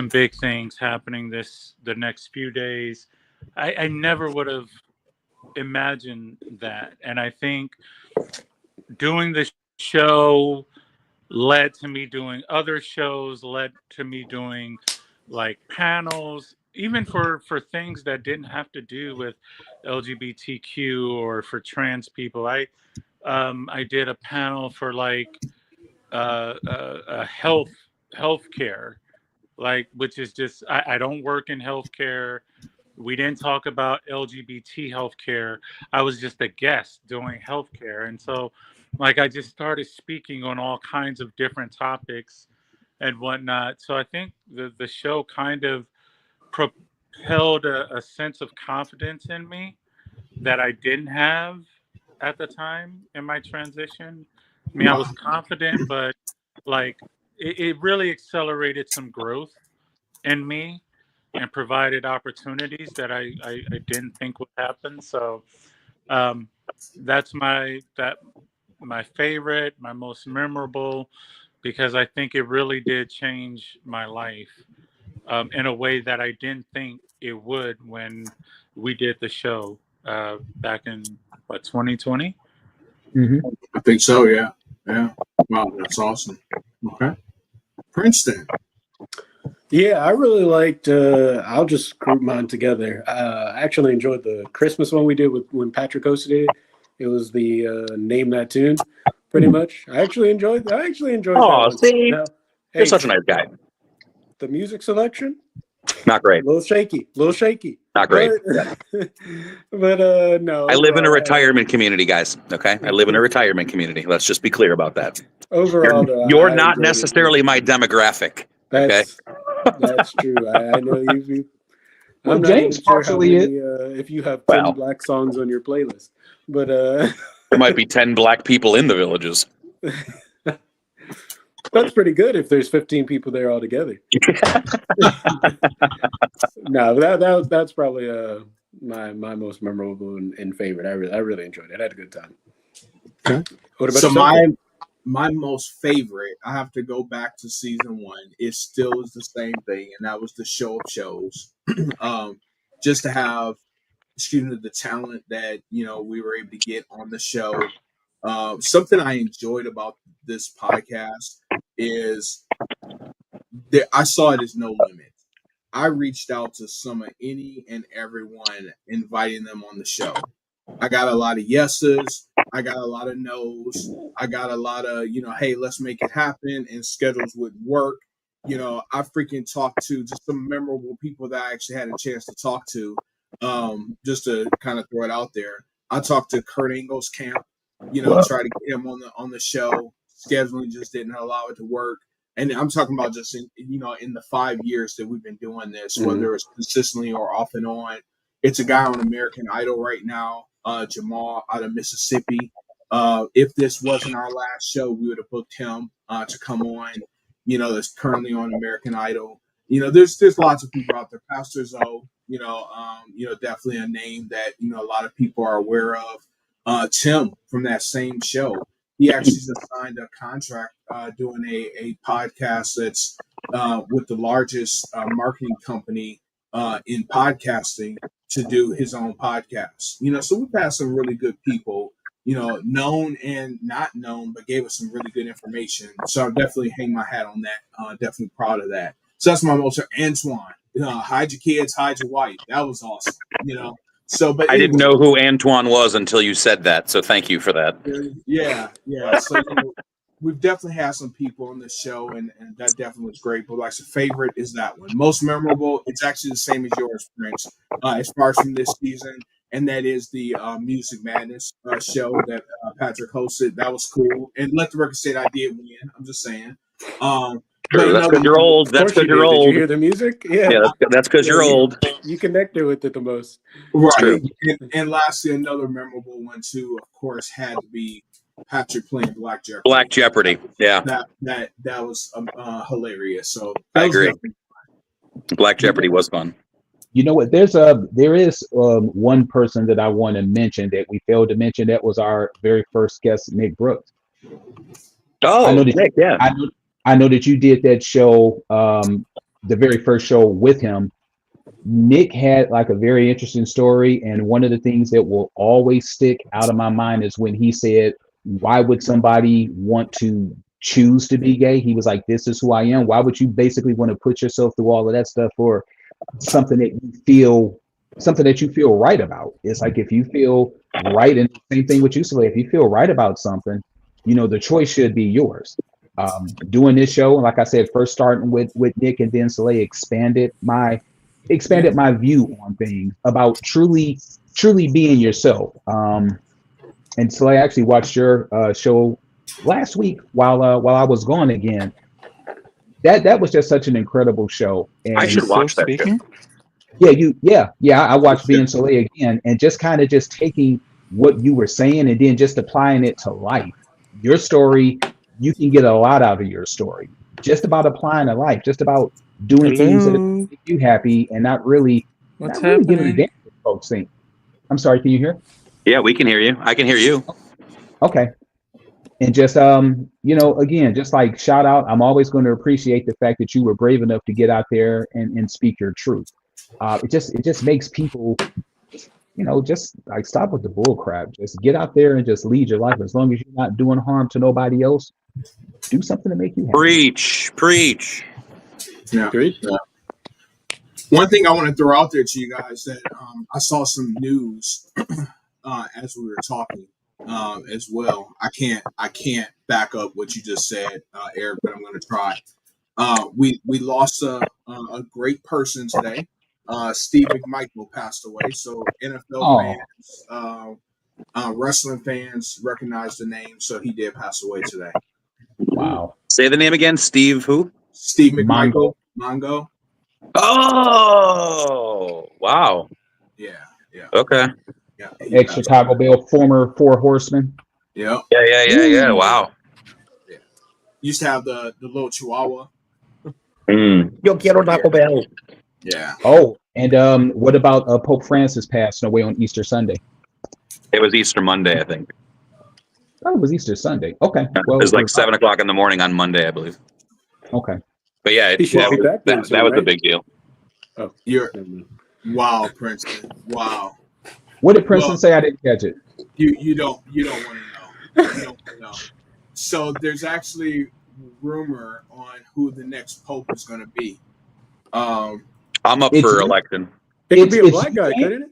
big things happening the next few days. I never would have imagined that. And I think doing the show led to me doing other shows, led to me doing like panels, even for things that didn't have to do with LGBTQ or for trans people. I did a panel for like healthcare, like, which is just I don't work in healthcare. We didn't talk about LGBT healthcare. I was just a guest doing healthcare, and so like I just started speaking on all kinds of different topics and whatnot. So I think the show kind of propelled a sense of confidence in me that I didn't have at the time in my transition. I mean, I was confident, but like it really accelerated some growth in me and provided opportunities that I didn't think would happen. So that's my favorite, my most memorable, because I think it really did change my life in a way that I didn't think it would when we did the show back in 2020. Mm-hmm. I think so. Yeah. Wow, that's awesome. Okay, Princeton. Yeah, I really liked. I'll just group mine together. I actually enjoyed the Christmas one we did when Patrick hosted it. It was the Name That Tune, pretty much. I actually enjoyed that one. See, Now, you're such a nice guy. The music selection, Not great. a little shaky. Not great. But no. I live in a retirement community, guys. Okay, I live in a retirement community. Let's just be clear about that. Overall, you're not necessarily my demographic. That's true. I know you. Well, I'm James not even sure partially how many, if you have 10 black songs on your playlist, but there might be 10 black people in the villages. That's pretty good if there's 15 people there all together. No, that's probably my most memorable and favorite. I really enjoyed it. I had a good time. What about So yourself? my most favorite, I have to go back to season one. It still is the same thing, and that was the show of shows. Just to have student of the talent that we were able to get on the show. Something I enjoyed about this podcast is that I saw it as no limit. I reached out to some of any and everyone, inviting them on the show. I got a lot of yeses. I got a lot of no's. I got a lot of, hey, let's make it happen, and schedules would work. I freaking talked to just some memorable people that I actually had a chance to talk to. Just to kind of throw it out there, I talked to Kurt Angle's camp. Try to get him on the show. Scheduling just didn't allow it to work. And I'm talking about just in the 5 years that we've been doing this, whether it's consistently or off and on. It's a guy on American Idol right now, Jamal out of Mississippi. If this wasn't our last show, we would have booked him to come on. That's currently on American Idol. There's lots of people out there. Pastor Zoe, definitely a name that a lot of people are aware of. Tim from that same show. He actually just signed a contract doing a podcast that's with the largest marketing company in podcasting to do his own podcast. So we've had some really good people, known and not known, but gave us some really good information. So I'll definitely hang my hat on that. Definitely proud of that. So that's my most. Antoine, hide your kids, hide your wife. That was awesome. So, but I didn't know who Antoine was until you said that. So thank you for that. Yeah. So we've definitely had some people on the show, and that definitely was great. But like, the favorite is that one. Most memorable, it's actually the same as yours, Prince, as far as from this season, and that is the Music Madness show that Patrick hosted. That was cool. And let the record say that I did win. I'm just saying. True. That's because you're old. That's because you're old. Did you hear the music? Yeah, that's because you're old. You connected with it the most. Right. And lastly, another memorable one too, of course, had to be Patrick playing Black Jeopardy. Black Jeopardy. Yeah. That was hilarious. So I agree. Black Jeopardy was fun. You know what? There is one person that I want to mention that we failed to mention. That was our very first guest, Nick Brooks. Oh, Nick, yeah. I know that you did that show, the very first show with him. Nick had like a very interesting story, and one of the things that will always stick out of my mind is when he said, "Why would somebody want to choose to be gay?" He was like, "This is who I am. Why would you basically want to put yourself through all of that stuff for something that you feel right about?" It's like, if you feel right, and same thing with you, Soleil, if you feel right about something, the choice should be yours. Doing this show, like I said, first starting with Nick, and then Soleil expanded my view on things about truly being yourself. And Soleil, I actually watched your show last week while I was gone again. That was just such an incredible show. And I should watch that show. Yeah. I watched being Soleil again, and just kind of just taking what you were saying and then just applying it to life. Your story, you can get a lot out of your story. Just about applying to life, just about doing things that make you happy, and not really giving a damn what folks think. I'm sorry, can you hear? Yeah, we can hear you. I can hear you. Okay. And just again, just like shout out. I'm always going to appreciate the fact that you were brave enough to get out there and speak your truth. It just makes people, just like stop with the bull crap. Just get out there and just lead your life. As long as you're not doing harm to nobody else, do something to make you happy. Preach. Yeah. One thing I want to throw out there to you guys that I saw some news as we were talking as well. I can't back up what you just said, Eric, but I'm going to try. We lost a great person today. Steve McMichael passed away. So NFL fans, wrestling fans recognize the name. So he did pass away today. Wow. Say the name again. Steve who? Steve McMichael. Mongo. Oh, wow. Yeah. Okay. Yeah. Ex-Chicago Bear, former Four Horsemen. Yeah. Yeah. Wow. Yeah. used to have the little Chihuahua. Yo quiero Taco Bell. Yeah. Oh, and what about Pope Francis passing away on Easter Sunday? It was Easter Monday, I think. Oh, it was Easter Sunday. Okay. It Well, was like 7:00 in the morning on Monday, I believe. okay. But yeah, He should be back then that soon, was a right? big deal. Oh, You're never mind. wow, Princeton. Wow. What did Princeton Well, say? I didn't catch it. you don't want to know. You don't want to know. So there's actually rumor on who the next pope is going to be. I'm up It's for you. election. It could be a It's black guy, James? couldn't it?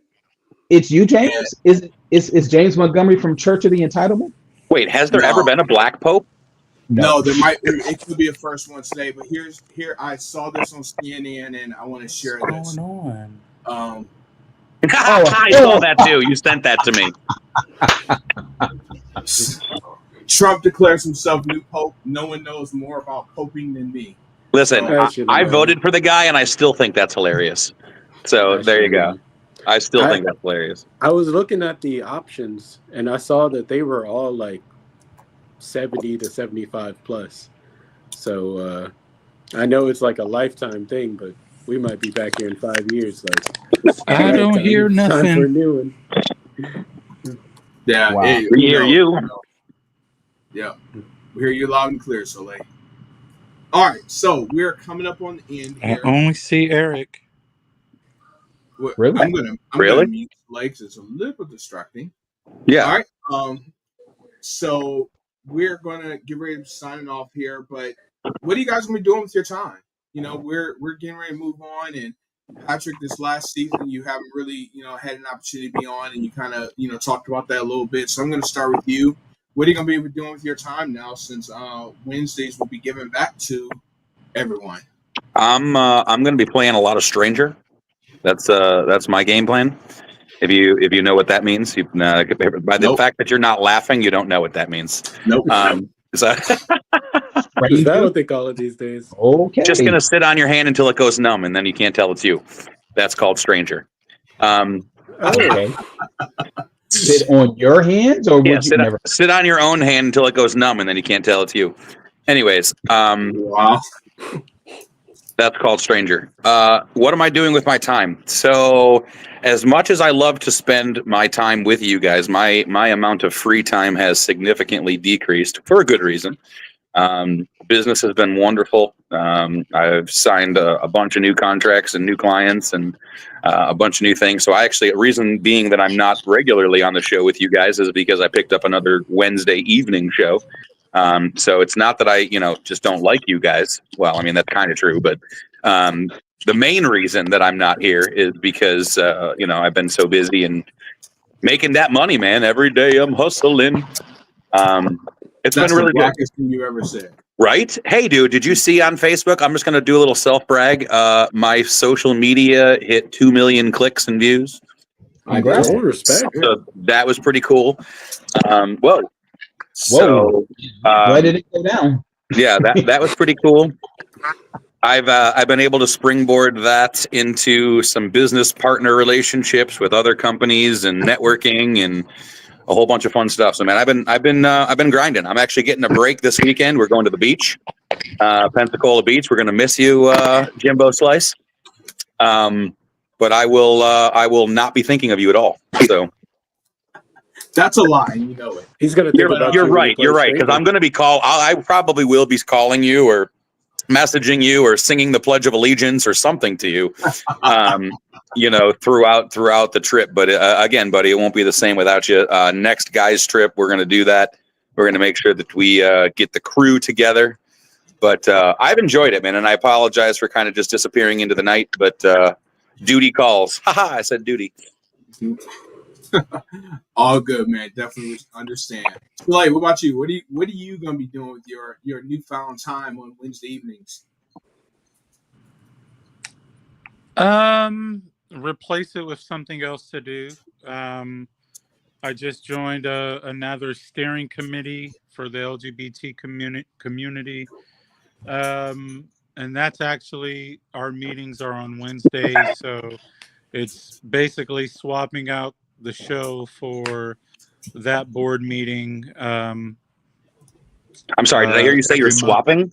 It's you, James. Is James Montgomery from Church of the Entitlement? Wait, has there No. ever been a black pope? No, there might. It could be a first one today, but here I saw this on CNN, and I want to share What's this. going on? I saw that too. You sent that to me. Trump declares himself new pope. No one knows more about poping than me. Listen, So, I voted for the guy, and I still think that's hilarious. So there you go. I still think that's hilarious. I was looking at the options, and I saw that they were all like 70 to 75 plus. So I know it's like a lifetime thing, but we might be back here in 5 years. Like, I don't hear Time for a nothing. new one. yeah, Wow. hey, We hear you. Yeah, we hear you loud and clear, Soleil. All right, so we're coming up on the end I here. only see Eric. Really? I'm gonna mute Soleil. It's a little distracting. Yeah. All right. So we're gonna get ready to sign off here, but what are you guys gonna be doing with your time? You know, we're getting ready to move on, and Patrick, this last season you haven't really, had an opportunity to be on, and you kind of, talked about that a little bit. So I'm gonna start with you. What are you gonna be doing with your time now, since Wednesdays will be given back to everyone? I'm going to be playing a lot of Stranger. That's my game plan. If you know what that means, by the fact that you're not laughing, you don't know what that means. Nope. So Is that what they call it these days? Okay. just gonna sit on your hand until it goes numb, and then you can't tell it's you. That's called Stranger. Okay. Sit on your hands, or would you never? Sit on your own hand until it goes numb, and then you can't tell it's you. Anyways, Wow. that's called Stranger. What am I doing with my time? So, as much as I love to spend my time with you guys, my amount of free time has significantly decreased for a good reason. Business has been wonderful. I've signed a bunch of new contracts and new clients and a bunch of new things. So a reason being that I'm not regularly on the show with you guys is because I picked up another Wednesday evening show. So it's not that I, just don't like you guys. Well, I mean, that's kind of true, but the main reason that I'm not here is because, I've been so busy and making that money, man. Every day I'm hustling. It's been really good. That's the blackest thing you ever said. Right? Hey, dude, did you see on Facebook? I'm just going to do a little self-brag. My social media hit 2 million clicks and views. Congrats. Oh, respect. So that was pretty cool. Whoa. Whoa. So, Why did it go down? Yeah, that was pretty cool. I've been able to springboard that into some business partner relationships with other companies and networking and a whole bunch of fun stuff. So, man, I've been grinding. I'm actually getting a break this weekend. We're going to the beach, Pensacola Beach. We're going to miss you, Jimbo Slice. But I will not be thinking of you at all. So that's a lie. You know it. He's going to think about you're you. Right. You're right. Because I'm going to be I probably will be calling you or messaging you or singing the Pledge of Allegiance or something to you. Throughout the trip. But again, buddy, it won't be the same without you. Next guys trip, we're going to do that. We're going to make sure that we get the crew together. But I've enjoyed it, man. And I apologize for kind of just disappearing into the night. But duty calls. Haha, I said duty. All good, man. Definitely understand. So, like, what about you? What are you going to be doing with your newfound time on Wednesday evenings? Replace it with something else to do. I just joined another steering committee for the LGBT community. And that's actually, our meetings are on Wednesdays. So it's basically swapping out the show for that board meeting. I'm sorry. Did I hear you say you're every month. swapping?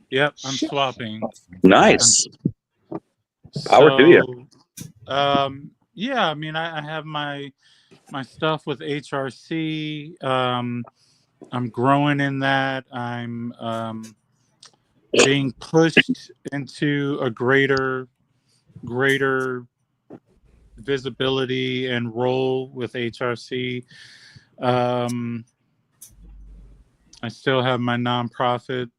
Yep, I'm swapping. Nice. Power to you. Yeah, I mean, I have my stuff with HRC. I'm growing in that. I'm being pushed into a greater visibility and role with HRC. I still have my nonprofit,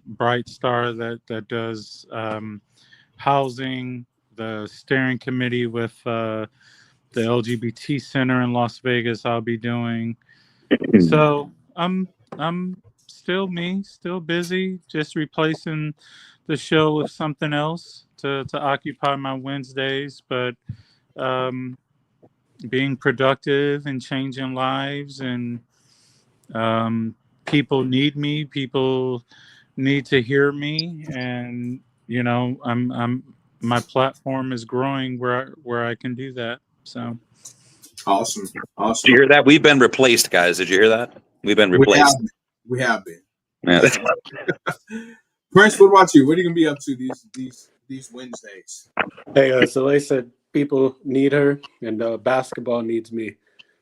Bright Star, that does housing, the steering committee with the LGBT Center in Las Vegas. I'll be doing. So I'm still me, still busy, just replacing the show with something else to occupy my Wednesdays, but being productive and changing lives, and people need me. People need to hear me, and I'm my platform is growing where I can do that. So Awesome. Did you Awesome. hear that? We've been replaced, guys. Did you hear that? We've been replaced. We have been. Yeah. Prince, what about you? What are you gonna be up to these Wednesdays? Hey, so they said people need her, and basketball needs me.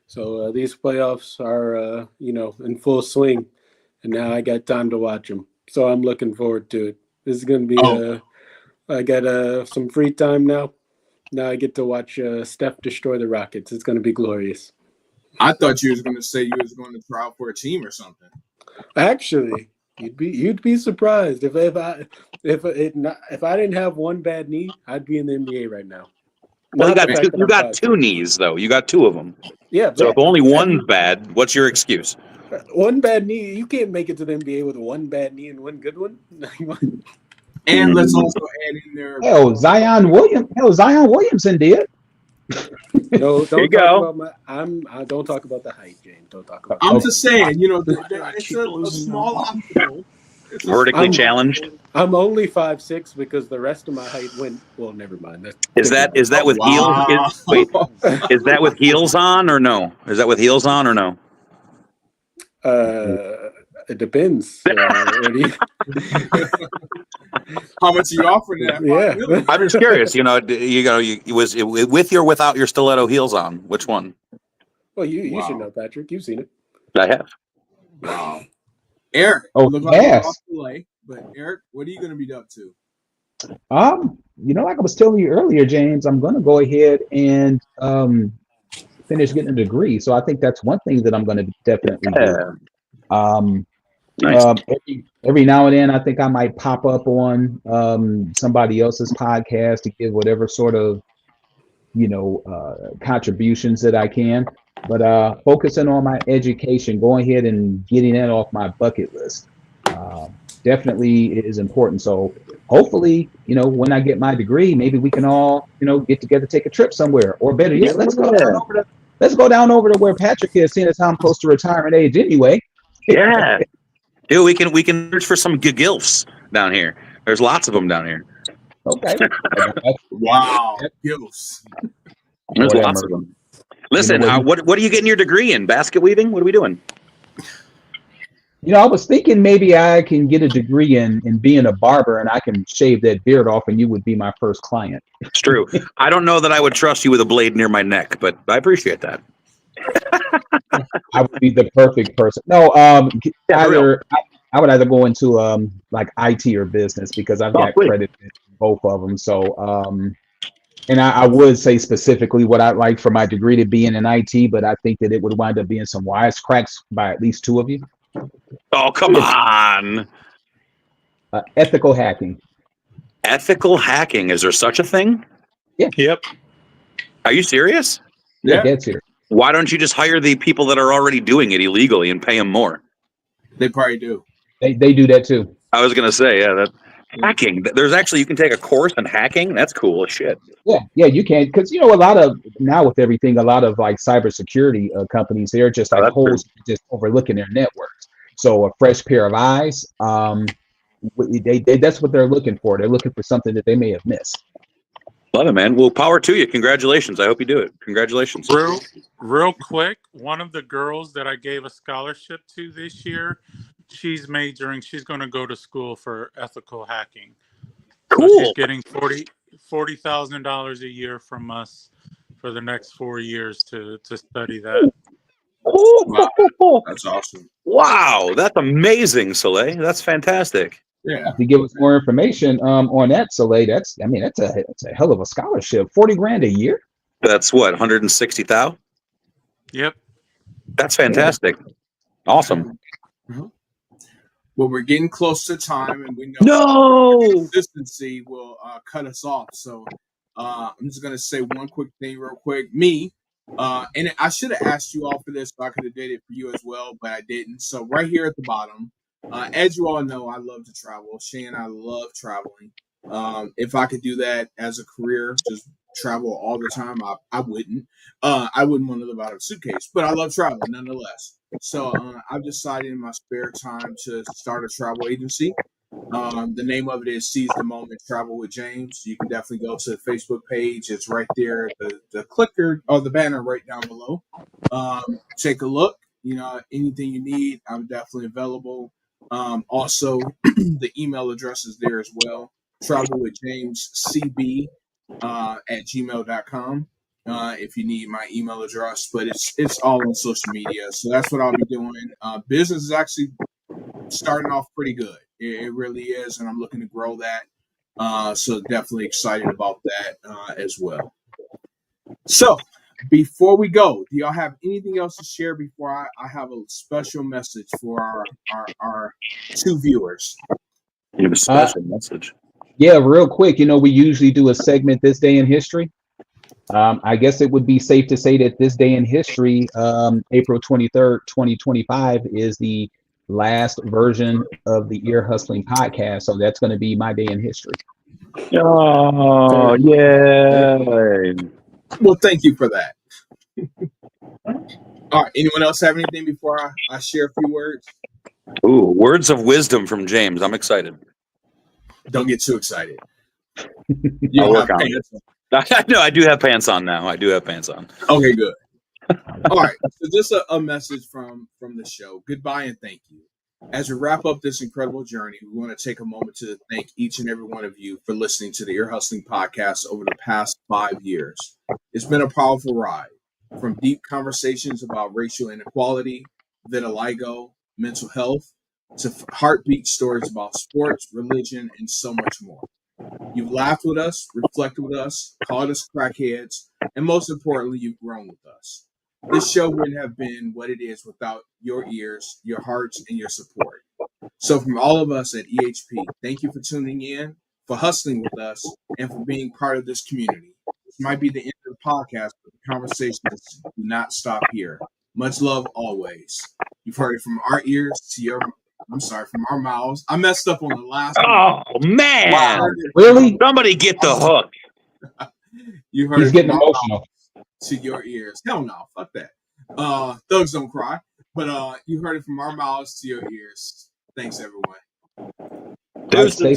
So these playoffs are, in full swing, and now I got time to watch them. So I'm looking forward to it. This is going to be. I got some free time now. Now I get to watch Steph destroy the Rockets. It's going to be glorious. I thought you was gonna say you was going to try out for a team or something. Actually, you'd be surprised if I didn't have one bad knee, I'd be in the NBA right now. Well, Not the fact that you I'm got 5'6". two knees though. You got two of them. Yeah. So if only one's bad, what's your excuse? One bad knee, you can't make it to the NBA with one bad knee and one good one. And let's also add in there. Zion Williamson did. No, There you don't talk go. about I don't talk about the height, James. Don't talk about. I'm just saying, it's a small obstacle. Vertically challenged. I'm only 5'6" because the rest of my height went. Well, never mind. Is that with heels? Wait, is that with heels on or no? Is that with heels on or no? It depends. How much are you offering that? Yeah. I'm just curious. Was it with or without your stiletto heels on? Which one? Well, you should know, Patrick. You've seen it. I have. Wow. Eric. Yes. But Eric, what are you going to be up to? Like I was telling you earlier, James, I'm going to go ahead and finish getting a degree. So I think that's one thing that I'm going to definitely do. Nice. Every now and then, I think I might pop up on somebody else's podcast to give whatever sort of, contributions that I can. But focusing on my education, going ahead and getting that off my bucket list, definitely is important. So hopefully, when I get my degree, maybe we can all, get together, take a trip somewhere, or better yet, let's go down over to where Patrick is, seeing as how I'm close to retirement age anyway. Yeah. Dude, we can search for some gilfs down here. There's lots of them down here. Okay. Wow. Gilfs. There's lots of them. Listen, what are you getting your degree in? Basket weaving? What are we doing? I was thinking maybe I can get a degree in being a barber, and I can shave that beard off, and you would be my first client. It's true. I don't know that I would trust you with a blade near my neck, but I appreciate that. I would be the perfect person. No, I would either go into like IT or business, because I've got credit in both of them. So and I would say specifically what I'd like for my degree to be in IT, but I think that it would wind up being some wisecracks by at least two of you. Oh, come on. Ethical hacking. Ethical hacking. Is there such a thing? Yeah. Yep. Are you serious? Yeah, that's here. Why don't you just hire the people that are already doing it illegally and pay them more? They probably do. They do that too. I was going to say, that hacking. There's actually, you can take a course in hacking. That's cool as shit. Yeah, you can, because a lot of now with everything, a lot of like cybersecurity companies, they're just like holes just overlooking their networks. So a fresh pair of eyes, that's what they're looking for. They're looking for something that they may have missed. Love it, man. Well, power to you. Congratulations. I hope you do it. Congratulations. Real quick, one of the girls that I gave a scholarship to this year she's majoring. She's going to go to school for ethical hacking. Cool. So she's getting $40,000 a year from us for the next 4 years to study that. Wow. That's awesome. Wow, that's amazing, Soleil. That's fantastic. Yeah. To give us more information on that, Soleil, that's a hell of a scholarship. 40 grand a year. That's what, 160,000? Yep. That's fantastic. Awesome. Well, we're getting close to time, and we know No. consistency will cut us off. So I'm just going to say one quick thing real quick. Me, and I should have asked you all for this, so I could have did it for you as well, but I didn't. So right here at the bottom, as you all know, I love to travel. Shay and I love traveling. If I could do that as a career, just travel all the time, I wouldn't. I wouldn't want to live out of a suitcase, but I love traveling nonetheless. So I've decided in my spare time to start a travel agency. The name of it is Seize the Moment Travel with James. You can definitely go to the Facebook page. It's right there, the clicker or the banner right down below. Take a look. You know, anything you need, I'm definitely available. Also, the email address is there as well. Travel with James CB at gmail.com. If you need my email address, but it's all on social media. So that's what I'll be doing. Business is actually starting off pretty good. It really is, and I'm looking to grow that. So definitely excited about that as well. So before we go, do y'all have anything else to share before I have a special message for our two viewers? You have a special message. Yeah, real quick. You know, we usually do a segment this day in history. I guess it would be safe to say that this day in history, April 23rd, 2025, is the last version of the Ear Hustling podcast. So that's going to be my day in history. Oh, yeah. Well, thank you for that. All right. Anyone else have anything before I share a few words? Ooh, words of wisdom from James. I'm excited. Don't get too excited. I'll work on it. No, I do have pants on now. I do have pants on. Okay, good. All right. So just a message from the show. Goodbye and thank you. As we wrap up this incredible journey, we want to take a moment to thank each and every one of you for listening to the Ear Hustling podcast over the past 5 years. It's been a powerful ride, from deep conversations about racial inequality, vitiligo, mental health, to heartbeat stories about sports, religion, and so much more. You've laughed with us, reflected with us, called us crackheads, and most importantly, you've grown with us. This show wouldn't have been what it is without your ears, your hearts, and your support. So from all of us at EHP, thank you for tuning in, for hustling with us, and for being part of this community. This might be the end of the podcast, but the conversations do not stop here. Much love always. You've heard it from our ears to your, from our mouths. I messed up on the last one. Oh, man. Wow. Really? Somebody get the hook. You heard He's it getting from our emotional. mouths to your ears. Hell no, fuck that. Thugs don't cry. But you heard it from our mouths to your ears. Thanks, everyone. All right, stay